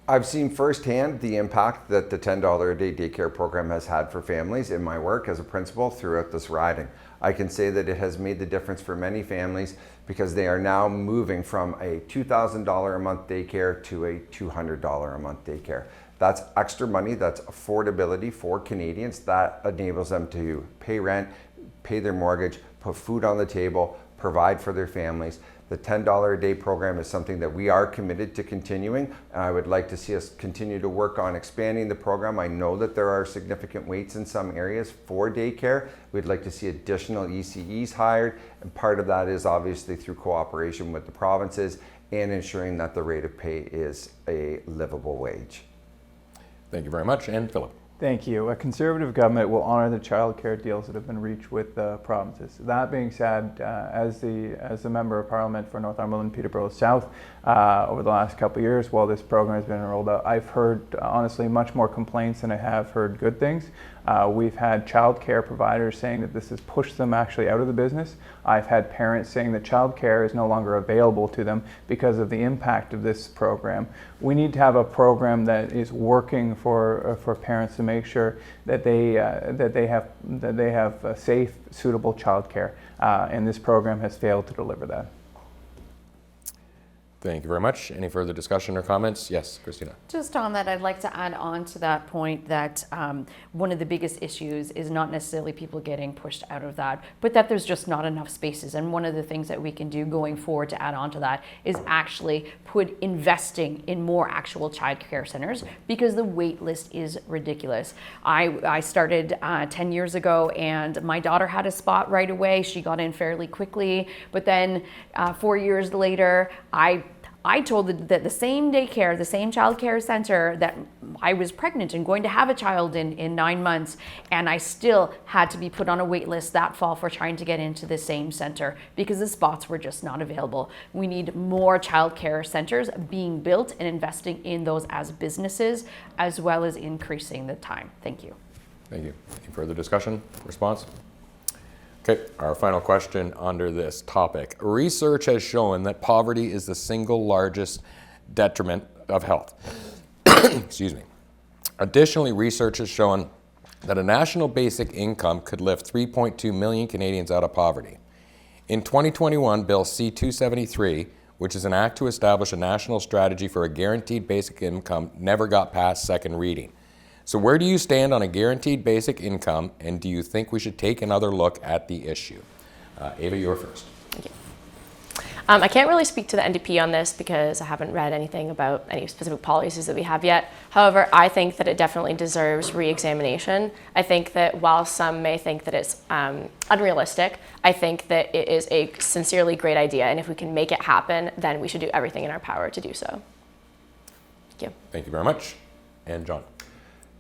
I've seen firsthand the impact that the $10 a day daycare program has had for families in my work as a principal throughout this riding. I can say that it has made the difference for many families because they are now moving from a $2,000 a month daycare to a $200 a month daycare. That's extra money, that's affordability for Canadians. That enables them to pay rent, pay their mortgage, put food on the table, provide for their families. The $10 a day program is something that we are committed to continuing, and I would like to see us continue to work on expanding the program. I know that there are significant waits in some areas for daycare. We'd like to see additional ECEs hired, and part of that is obviously through cooperation with the provinces and ensuring that the rate of pay is a livable wage. Thank you very much. And Philip. Thank you. A Conservative government will honour the childcare deals that have been reached with the provinces. That being said, as the Member of Parliament for Northumberland, Peterborough South, over the last couple of years, while this program has been rolled out, I've heard, honestly, much more complaints than I have heard good things. We've had childcare providers saying that this has pushed them actually out of the business. I've had parents saying that childcare is no longer available to them because of the impact of this program. We need to have a program that is working for parents to make sure that they have safe, suitable childcare, and this program has failed to deliver that. Thank you very much. Any further discussion or comments? Yes, Christina. Just on that, I'd like to add on to that point that one of the biggest issues is not necessarily people getting pushed out of that, but that there's just not enough spaces. And one of the things that we can do going forward to add on to that is actually investing in more actual child care centers, because the wait list is ridiculous. I started 10 years ago, and my daughter had a spot right away. She got in fairly quickly, but then 4 years later, I told that the same daycare, the same child care center, that I was pregnant and going to have a child in 9 months, and I still had to be put on a wait list that fall for trying to get into the same center because the spots were just not available. We need more child care centers being built and investing in those as businesses, as well as increasing the time. Thank you. Thank you. Any further discussion, response? Okay, our final question under this topic. Research has shown that poverty is the single largest detriment of health. Excuse me. Additionally, research has shown that a national basic income could lift 3.2 million Canadians out of poverty. In 2021, Bill C-273, which is an act to establish a national strategy for a guaranteed basic income, never got past second reading. So where do you stand on a guaranteed basic income, and do you think we should take another look at the issue? Ava, you're first. Thank you. I can't really speak to the NDP on this because I haven't read anything about any specific policies that we have yet. However, I think that it definitely deserves re-examination. I think that while some may think that it's unrealistic, I think that it is a sincerely great idea, and if we can make it happen, then we should do everything in our power to do so. Thank you. Thank you very much. And John.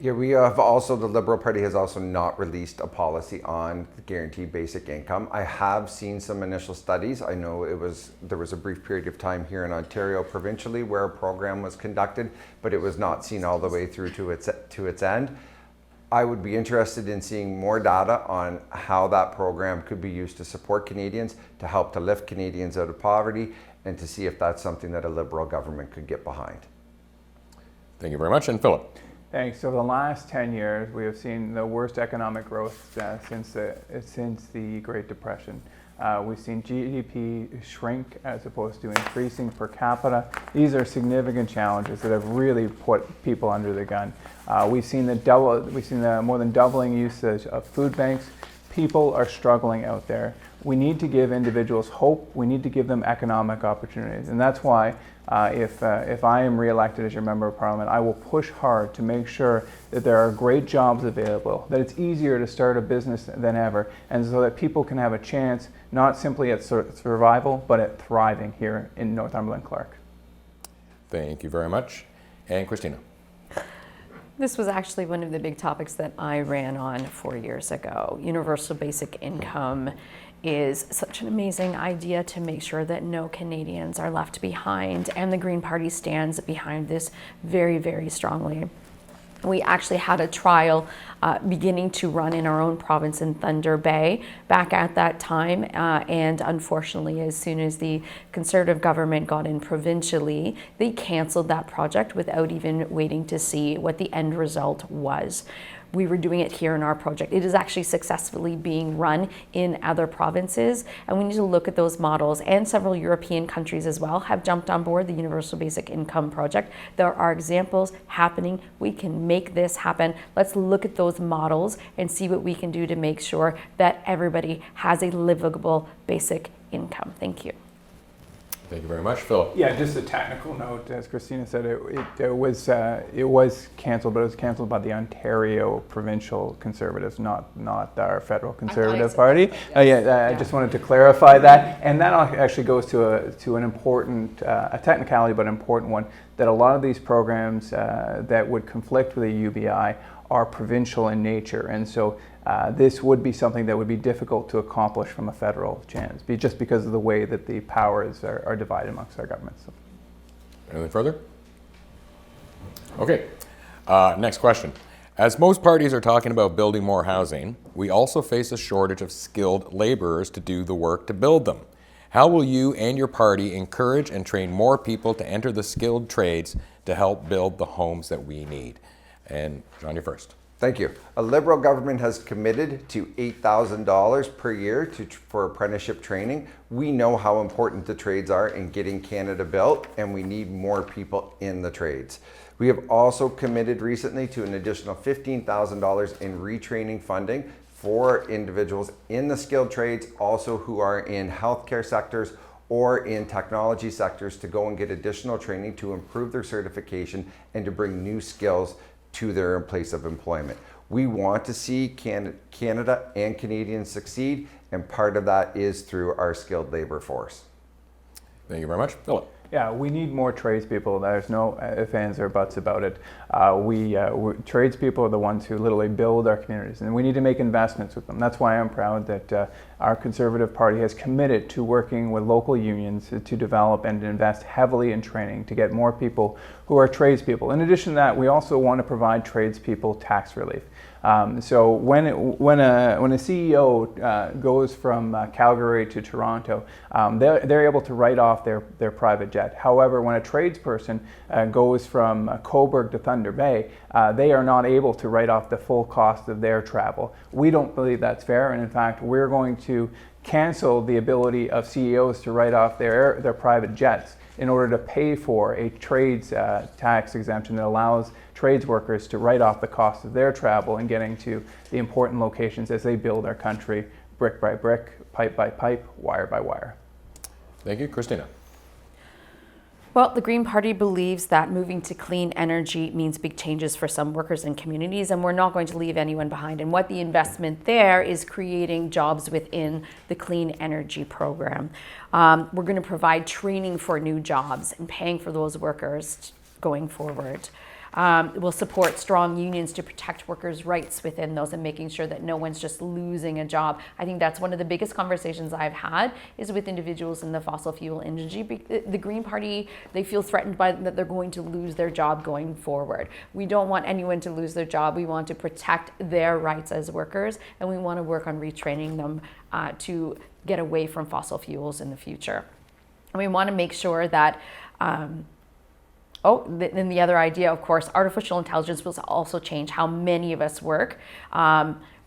Yeah, we have also, the Liberal Party has also not released a policy on the guaranteed basic income. I have seen some initial studies. I know there was a brief period of time here in Ontario provincially where a program was conducted, but it was not seen all the way through to its end. I would be interested in seeing more data on how that program could be used to support Canadians, to help to lift Canadians out of poverty, and to see if that's something that a Liberal government could get behind. Thank you very much. And Philip. Thanks. So the last 10 years, we have seen the worst economic growth since the Great Depression. We've seen GDP shrink as opposed to increasing per capita. These are significant challenges that have really put people under the gun. We've seen the more than doubling usage of food banks. People are struggling out there. We need to give individuals hope. We need to give them economic opportunities, and that's why if I am re-elected as your member of parliament, I will push hard to make sure that there are great jobs available, that it's easier to start a business than ever, and so that people can have a chance not simply at survival, but at thriving here in Northumberland-Clarke. Thank you very much. And Christina. This was actually one of the big topics that I ran on 4 years ago. Universal basic income is such an amazing idea to make sure that no Canadians are left behind, and the Green Party stands behind this very, very strongly. We actually had a trial beginning to run in our own province in Thunder Bay back at that time, and unfortunately, as soon as the Conservative government got in provincially, they canceled that project without even waiting to see what the end result was. We were doing it here in our project. It is actually successfully being run in other provinces, and we need to look at those models, and several European countries as well have jumped on board the Universal Basic Income project. There are examples happening. We can make this happen. Let's look at those models and see what we can do to make sure that everybody has a livable basic income. Thank you. Thank you very much. Philip. Yeah, just a technical note, as Christina said, it was canceled, but it was canceled by the Ontario provincial Conservatives, not our federal Conservative Party. I just wanted to clarify that, and that actually goes to an important, a technicality, but an important one, that a lot of these programs that would conflict with the UBI are provincial in nature, and so this would be something that would be difficult to accomplish from a federal chance, just because of the way that the powers are divided amongst our governments. So. Anything further? Okay, next question. As most parties are talking about building more housing, we also face a shortage of skilled laborers to do the work to build them. How will you and your party encourage and train more people to enter the skilled trades to help build the homes that we need? And John, you're first. Thank you. A Liberal government has committed to $8,000 per year for apprenticeship training. We know how important the trades are in getting Canada built, and we need more people in the trades. We have also committed recently to an additional $15,000 in retraining funding for individuals in the skilled trades, also who are in healthcare sectors or in technology sectors, to go and get additional training to improve their certification and to bring new skills to their place of employment. We want to see Canada and Canadians succeed, and part of that is through our skilled labor force. Thank you very much. Philip. Yeah, we need more tradespeople. There's no ifs, ands, or buts about it. Tradespeople are the ones who literally build our communities, and we need to make investments with them. That's why I'm proud that our Conservative Party has committed to working with local unions to develop and invest heavily in training to get more people who are tradespeople. In addition to that, we also want to provide tradespeople tax relief. So when a CEO goes from Calgary to Toronto, they're able to write off their private jet. However, when a tradesperson goes from Cobourg to Thunder Bay, they are not able to write off the full cost of their travel. We don't believe that's fair, and in fact, we're going to cancel the ability of CEOs to write off their private jets in order to pay for a trades tax exemption that allows trades workers to write off the cost of their travel and getting to the important locations as they build our country brick by brick, pipe by pipe, wire by wire. Thank you. Christina. Well, the Green Party believes that moving to clean energy means big changes for some workers and communities, and we're not going to leave anyone behind. And what the investment there is creating jobs within the clean energy program. We're going to provide training for new jobs and paying for those workers going forward. We'll support strong unions to protect workers' rights within those and making sure that no one's just losing a job. I think that's one of the biggest conversations I've had is with individuals in the fossil fuel industry. The Green Party, they feel threatened by that they're going to lose their job going forward. We don't want anyone to lose their job. We want to protect their rights as workers, and we want to work on retraining them to get away from fossil fuels in the future. And we want to make sure that then the other idea, of course, artificial intelligence will also change how many of us work.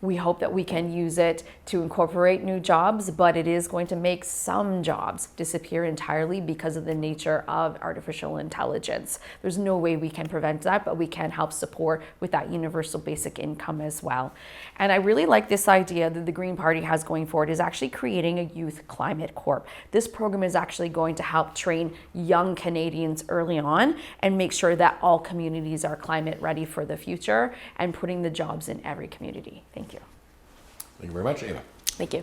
We hope that we can use it to incorporate new jobs, but it is going to make some jobs disappear entirely because of the nature of artificial intelligence. There's no way we can prevent that, but we can help support with that universal basic income as well. And I really like this idea that the Green Party has going forward is actually creating a youth climate corps. This program is actually going to help train young Canadians early on and make sure that all communities are climate ready for the future and putting the jobs in every community. Thank you. Thank you very much. Ava. Thank you.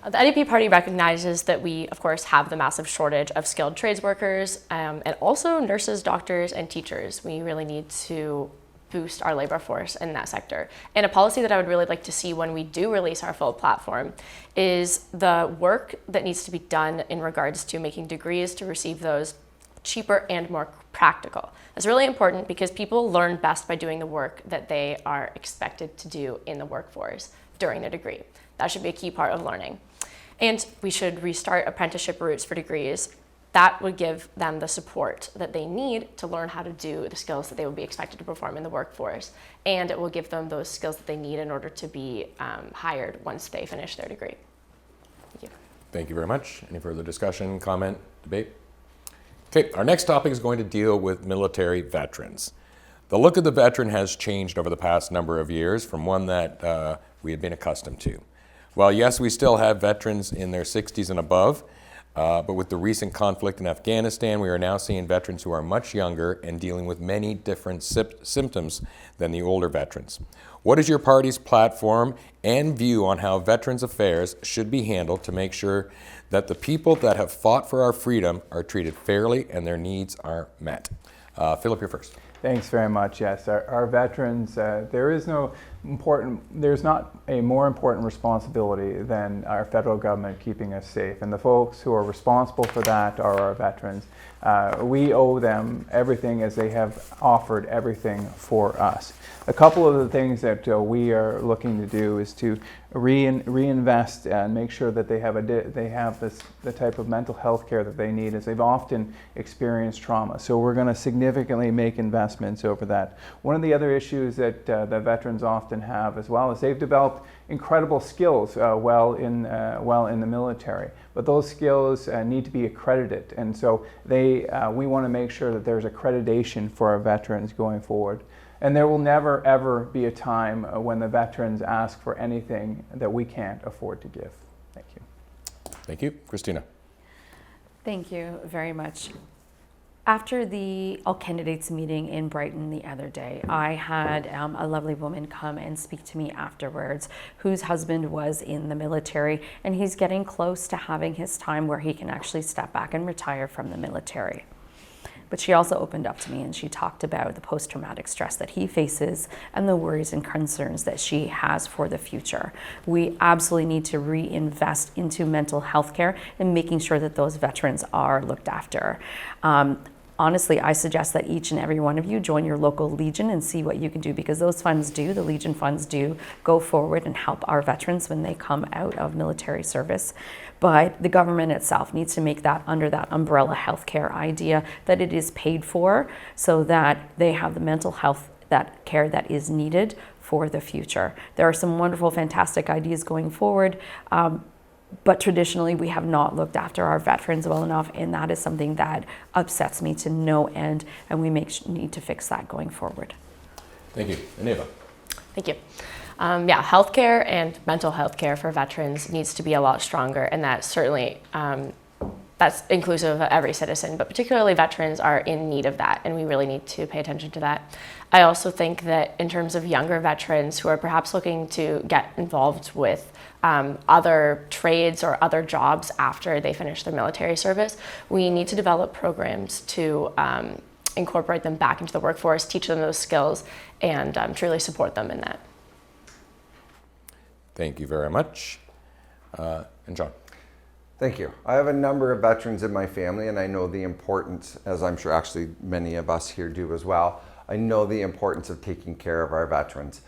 The NDP party recognizes that we, of course, have the massive shortage of skilled trades workers and also nurses, doctors, and teachers. We really need to boost our labor force in that sector. And a policy that I would really like to see when we do release our full platform is the work that needs to be done in regards to making degrees to receive those cheaper and more practical. That's really important because people learn best by doing the work that they are expected to do in the workforce during their degree. That should be a key part of learning. And we should restart apprenticeship routes for degrees. That would give them the support that they need to learn how to do the skills that they would be expected to perform in the workforce. And it will give them those skills that they need in order to be hired once they finish their degree. Thank you. Thank you very much. Any further discussion, comment, debate? Okay, our next topic is going to deal with military veterans. The look of the veteran has changed over the past number of years from one that we had been accustomed to. Well, yes, we still have veterans in their 60s and above, but with the recent conflict in Afghanistan, we are now seeing veterans who are much younger and dealing with many different symptoms than the older veterans. What is your party's platform and view on how Veterans Affairs should be handled to make sure that the people that have fought for our freedom are treated fairly and their needs are met? Philip, you're first. Thanks very much. Yes, our veterans, there's not a more important responsibility than our federal government keeping us safe. And the folks who are responsible for that are our veterans. We owe them everything as they have offered everything for us. A couple of the things that we are looking to do is to reinvest and make sure that they have the type of mental health care that they need, as they've often experienced trauma. So we're going to significantly make investments over that. One of the other issues that the veterans often have as well is they've developed incredible skills while in the military, but those skills need to be accredited, and so we want to make sure that there's accreditation for our veterans going forward. And there will never, ever be a time when the veterans ask for anything that we can't afford to give. Thank you. Thank you. Christina. Thank you very much. After the all candidates meeting in Brighton the other day, I had a lovely woman come and speak to me afterwards whose husband was in the military, and he's getting close to having his time where he can actually step back and retire from the military. But she also opened up to me and she talked about the post-traumatic stress that he faces and the worries and concerns that she has for the future. We absolutely need to reinvest into mental health care and making sure that those veterans are looked after. Honestly, I suggest that each and every one of you join your local Legion and see what you can do, because those funds the Legion funds do go forward and help our veterans when they come out of military service. But the government itself needs to make that under that umbrella healthcare idea that it is paid for so that they have the mental health that care that is needed for the future. There are some wonderful, fantastic ideas going forward. But traditionally, we have not looked after our veterans well enough, and that is something that upsets me to no end, and we need to fix that going forward. Thank you. And Eva. Thank you. Yeah, healthcare and mental health care for veterans needs to be a lot stronger, and that's certainly that's inclusive of every citizen, but particularly veterans are in need of that, and we really need to pay attention to that. I also think that in terms of younger veterans who are perhaps looking to get involved with other trades or other jobs after they finish their military service, we need to develop programs to incorporate them back into the workforce, teach them those skills, and truly support them in that. Thank you very much. And John. Thank you. I have a number of veterans in my family, and I know the importance, as I'm sure actually many of us here do as well, I know the importance of taking care of our veterans.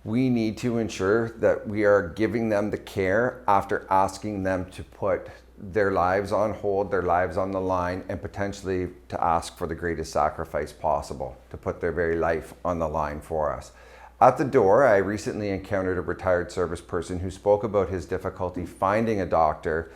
We need to ensure that we are giving them the care after asking them to put their lives on hold, their lives on the line, and potentially to ask for the greatest sacrifice possible, to put their very life on the line for us. At the door, I recently encountered a retired service person who spoke about his difficulty finding a doctor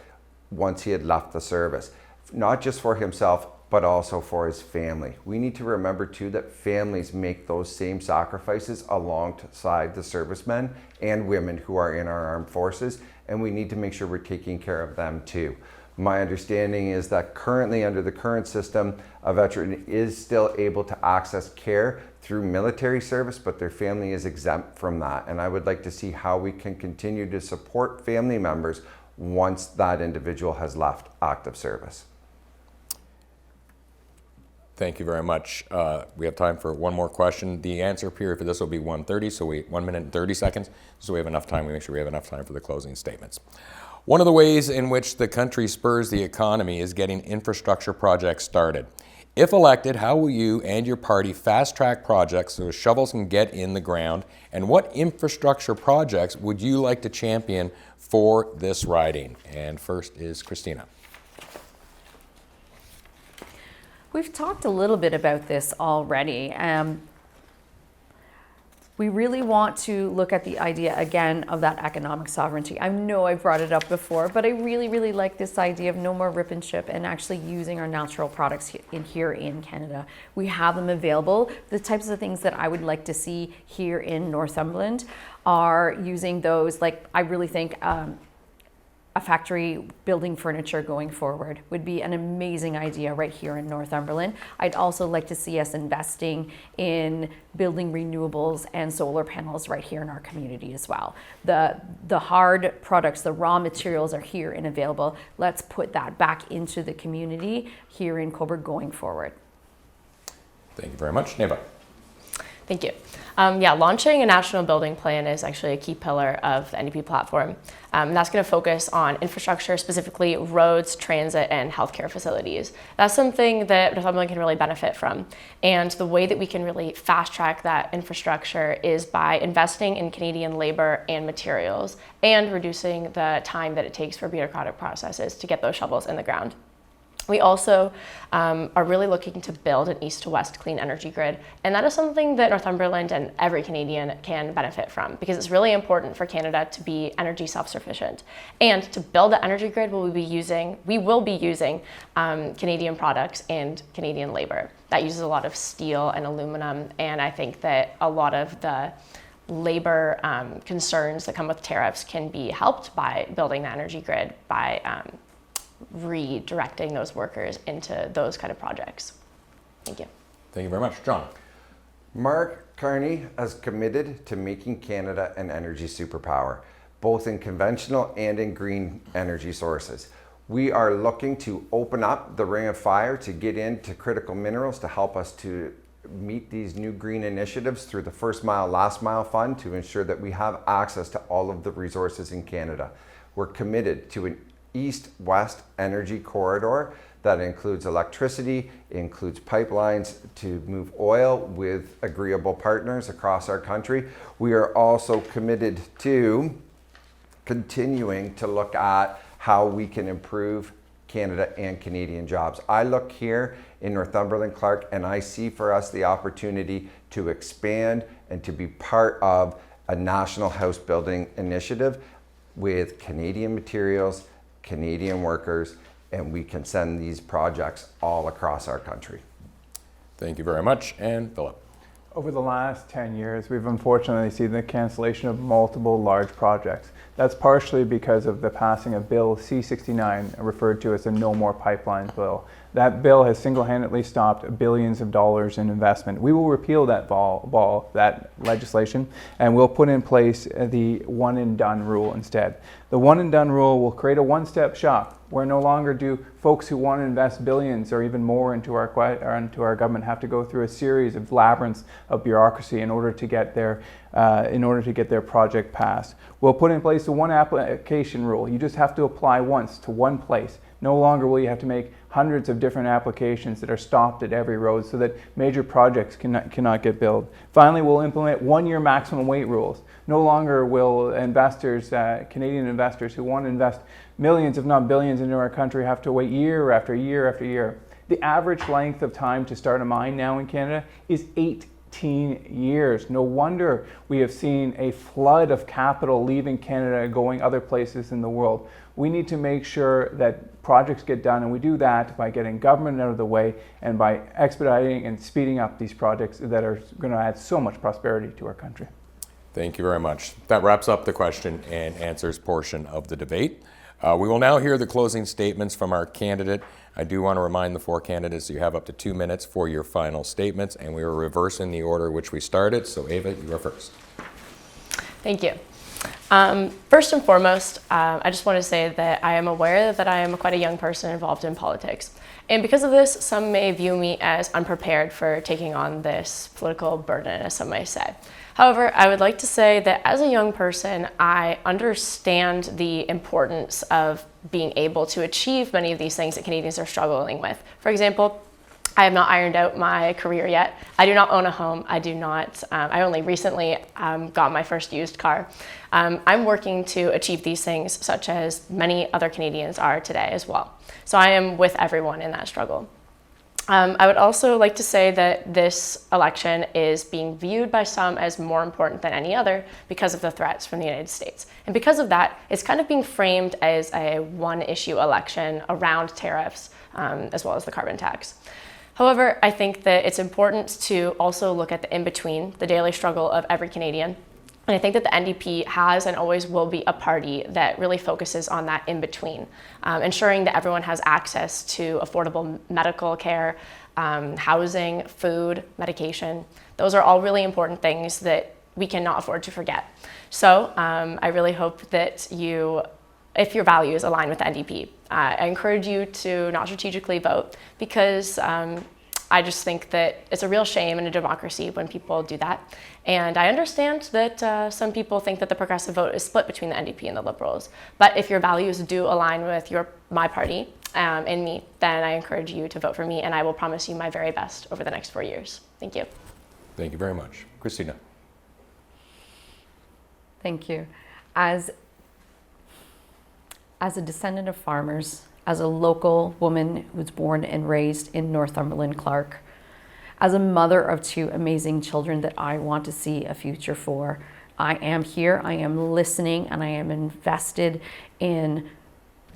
once he had left the service, not just for himself, but also for his family. We need to remember too that families make those same sacrifices alongside the servicemen and women who are in our armed forces, and we need to make sure we're taking care of them too. My understanding is that currently under the current system, a veteran is still able to access care through military service, but their family is exempt from that. And I would like to see how we can continue to support family members once that individual has left active service. Thank you very much. We have time for one more question. The answer period for this will be 1:30, so 1 minute and 30 seconds. So we have enough time. We make sure we have enough time for the closing statements. One of the ways in which the country spurs the economy is getting infrastructure projects started. If elected, how will you and your party fast-track projects so shovels can get in the ground? And what infrastructure projects would you like to champion for this riding? And first is Christina. We've talked a little bit about this already. We really want to look at the idea again of that economic sovereignty. I know I brought it up before, but I really, really like this idea of no more rip and ship and actually using our natural products here in Canada. We have them available. The types of things that I would like to see here in Northumberland are using those, like I really think a factory building furniture going forward would be an amazing idea right here in Northumberland. I'd also like to see us investing in building renewables and solar panels right here in our community as well. The hard products, the raw materials are here and available. Let's put that back into the community here in Cobourg going forward. Thank you very much. Neva. Thank you. Launching a national building plan is actually a key pillar of the NDP platform. That's going to focus on infrastructure, specifically roads, transit, and healthcare facilities. That's something that Northumberland can really benefit from. And the way that we can really fast track that infrastructure is by investing in Canadian labor and materials and reducing the time that it takes for bureaucratic processes to get those shovels in the ground. We also are really looking to build an east to west clean energy grid, and that is something that Northumberland and every Canadian can benefit from, because it's really important for Canada to be energy self-sufficient. And to build the energy grid, we will be using Canadian products and Canadian labor. That uses a lot of steel and aluminum, and I think that a lot of the labor concerns that come with tariffs can be helped by building the energy grid, by redirecting those workers into those kind of projects. Thank you. Thank you very much. John. Mark Carney has committed to making Canada an energy superpower, both in conventional and in green energy sources. We are looking to open up the Ring of Fire to get into critical minerals to help us to meet these new green initiatives through the First Mile, Last Mile Fund to ensure that we have access to all of the resources in Canada. We're committed to an east-west energy corridor that includes electricity, includes pipelines to move oil with agreeable partners across our country. We are also committed to continuing to look at how we can improve Canada and Canadian jobs. I look here in Northumberland-Clarke and I see for us the opportunity to expand and to be part of a national house building initiative with Canadian materials, Canadian workers, and we can send these projects all across our country. Thank you very much. And Philip. Over the last 10 years, we've unfortunately seen the cancellation of multiple large projects. That's partially because of the passing of Bill C-69, referred to as the No More Pipelines Bill. That bill has single-handedly stopped billions of dollars in investment. We will repeal that legislation, and we'll put in place the one-and-done rule instead. The one-and-done rule will create a one-step shop where no longer do folks who want to invest billions or even more into our government have to go through a series of labyrinths of bureaucracy in order to get their project passed. We'll put in place the one application rule. You just have to apply once to one place. No longer will you have to make hundreds of different applications that are stopped at every road so that major projects cannot get built. Finally, we'll implement one-year maximum wait rules. No longer will investors, Canadian investors who want to invest millions, if not billions, into our country have to wait year after year after year. The average length of time to start a mine now in Canada is 18 years. No wonder we have seen a flood of capital leaving Canada going other places in the world. We need to make sure that projects get done, and we do that by getting government out of the way and by expediting and speeding up these projects that are going to add so much prosperity to our country. Thank you very much. That wraps up the question and answers portion of the debate. We will now hear the closing statements from our candidate. I do want to remind the four candidates that you have up to 2 minutes for your final statements, and we are reversing the order which we started. So Ava, you are first. Thank you. First and foremost, I just want to say that I am aware that I am quite a young person involved in politics. And because of this, some may view me as unprepared for taking on this political burden, as some may say. However, I would like to say that as a young person, I understand the importance of being able to achieve many of these things that Canadians are struggling with. For example, I have not ironed out my career yet. I do not own a home. I only recently got my first used car. I'm working to achieve these things, such as many other Canadians are today as well. So I am with everyone in that struggle. I would also like to say that this election is being viewed by some as more important than any other because of the threats from the United States. And because of that, it's kind of being framed as a one-issue election around tariffs, as well as the carbon tax. However, I think that it's important to also look at the in-between, the daily struggle of every Canadian. And I think that the NDP has and always will be a party that really focuses on that in-between, ensuring that everyone has access to affordable medical care, housing, food, medication. Those are all really important things that we cannot afford to forget. So I really hope that if your values align with the NDP, I encourage you to not strategically vote, because I just think that it's a real shame in a democracy when people do that. And I understand that some people think that the progressive vote is split between the NDP and the Liberals. But if your values do align with my party and me, then I encourage you to vote for me, and I will promise you my very best over the next 4 years. Thank you. Thank you very much. Christina. Thank you. As a descendant of farmers, as a local woman who was born and raised in Northumberland-Clarke, as a mother of 2 amazing children that I want to see a future for, I am here, I am listening, and I am invested in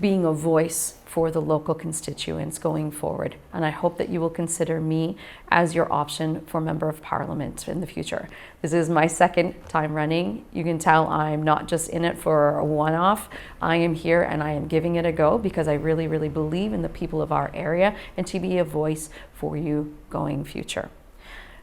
being a voice for the local constituents going forward. And I hope that you will consider me as your option for Member of Parliament in the future. This is my 2nd time running. You can tell I'm not just in it for a one-off. I am here and I am giving it a go because I really, really believe in the people of our area and to be a voice for you going future.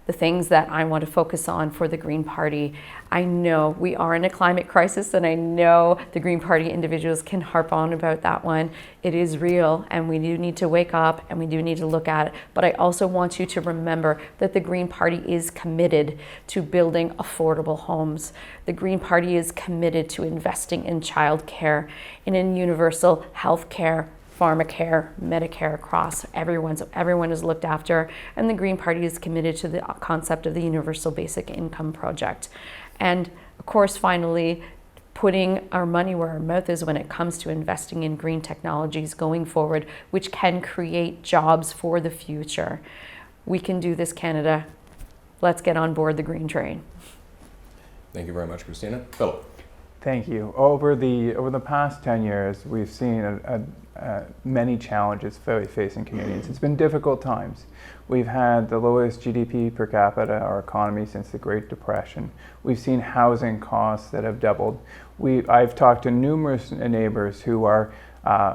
The things that I want to focus on for the Green Party, I know we are in a climate crisis, and I know the Green Party individuals can harp on about that one. It is real, and we do need to wake up, and we do need to look at it. But I also want you to remember that the Green Party is committed to building affordable homes. The Green Party is committed to investing in childcare and in universal health care, pharmacare, Medicare across everyone is looked after, and the Green Party is committed to the concept of the Universal Basic Income Project. And of course, finally, putting our money where our mouth is when it comes to investing in green technologies going forward, which can create jobs for the future. We can do this, Canada. Let's get on board the green train. Thank you very much, Christina. Philip. Thank you. Over the past 10 years, we've seen many challenges facing Canadians. It's been difficult times. We've had the lowest GDP per capita, our economy, since the Great Depression. We've seen housing costs that have doubled. I've talked to numerous neighbors who have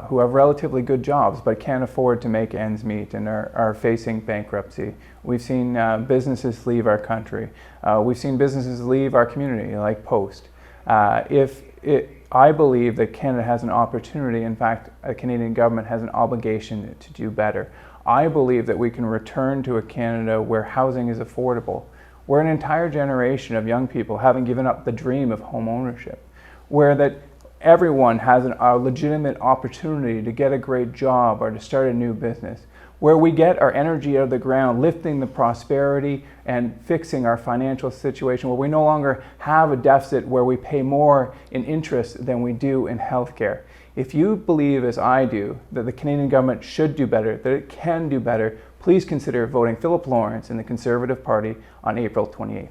relatively good jobs but can't afford to make ends meet and are facing bankruptcy. We've seen businesses leave our country. We've seen businesses leave our community, like Post. I believe that Canada has an opportunity, in fact, a Canadian government has an obligation to do better. I believe that we can return to a Canada where housing is affordable, where an entire generation of young people haven't given up the dream of home ownership, where that everyone has a legitimate opportunity to get a great job or to start a new business, where we get our energy out of the ground, lifting the prosperity and fixing our financial situation, where we no longer have a deficit where we pay more in interest than we do in healthcare. If you believe, as I do, that the Canadian government should do better, that it can do better, please consider voting Philip Lawrence in the Conservative Party on April 28th.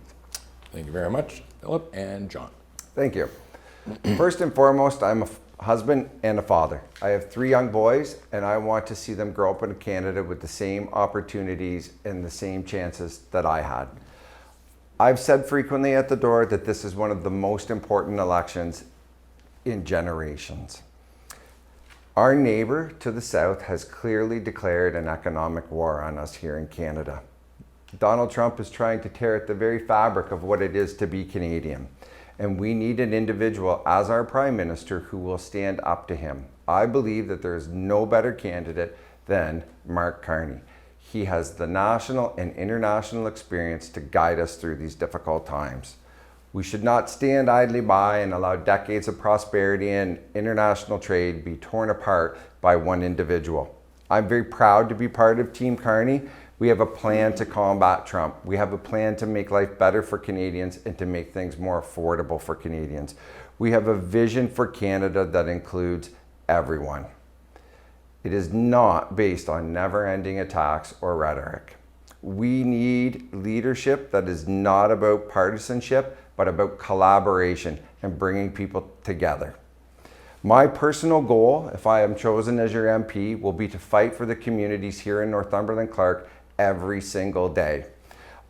Thank you very much, Philip and John. Thank you. First and foremost, I'm a husband and a father. I have 3 young boys, and I want to see them grow up in Canada with the same opportunities and the same chances that I had. I've said frequently at the door that this is one of the most important elections in generations. Our neighbor to the south has clearly declared an economic war on us here in Canada. Donald Trump is trying to tear at the very fabric of what it is to be Canadian. And we need an individual as our Prime Minister who will stand up to him. I believe that there is no better candidate than Mark Carney. He has the national and international experience to guide us through these difficult times. We should not stand idly by and allow decades of prosperity and international trade be torn apart by one individual. I'm very proud to be part of Team Carney. We have a plan to combat Trump. We have a plan to make life better for Canadians and to make things more affordable for Canadians. We have a vision for Canada that includes everyone. It is not based on never-ending attacks or rhetoric. We need leadership that is not about partisanship, but about collaboration and bringing people together. My personal goal, if I am chosen as your MP, will be to fight for the communities here in Northumberland-Clarke every single day.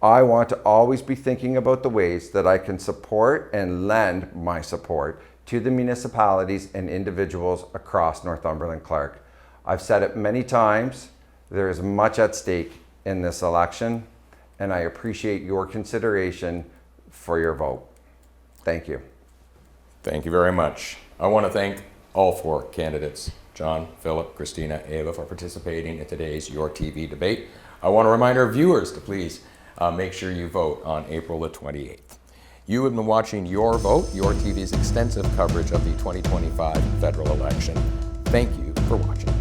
I want to always be thinking about the ways that I can support and lend my support to the municipalities and individuals across Northumberland-Clarke. I've said it many times, there is much at stake in this election, and I appreciate your consideration for your vote. Thank you. Thank you very much. I want to thank all 4 candidates, John, Philip, Christina, Ava, for participating in today's yourTV debate. I want to remind our viewers to please make sure you vote on April the 28th. You have been watching Your Vote, yourTV's extensive coverage of the 2025 federal election. Thank you for watching.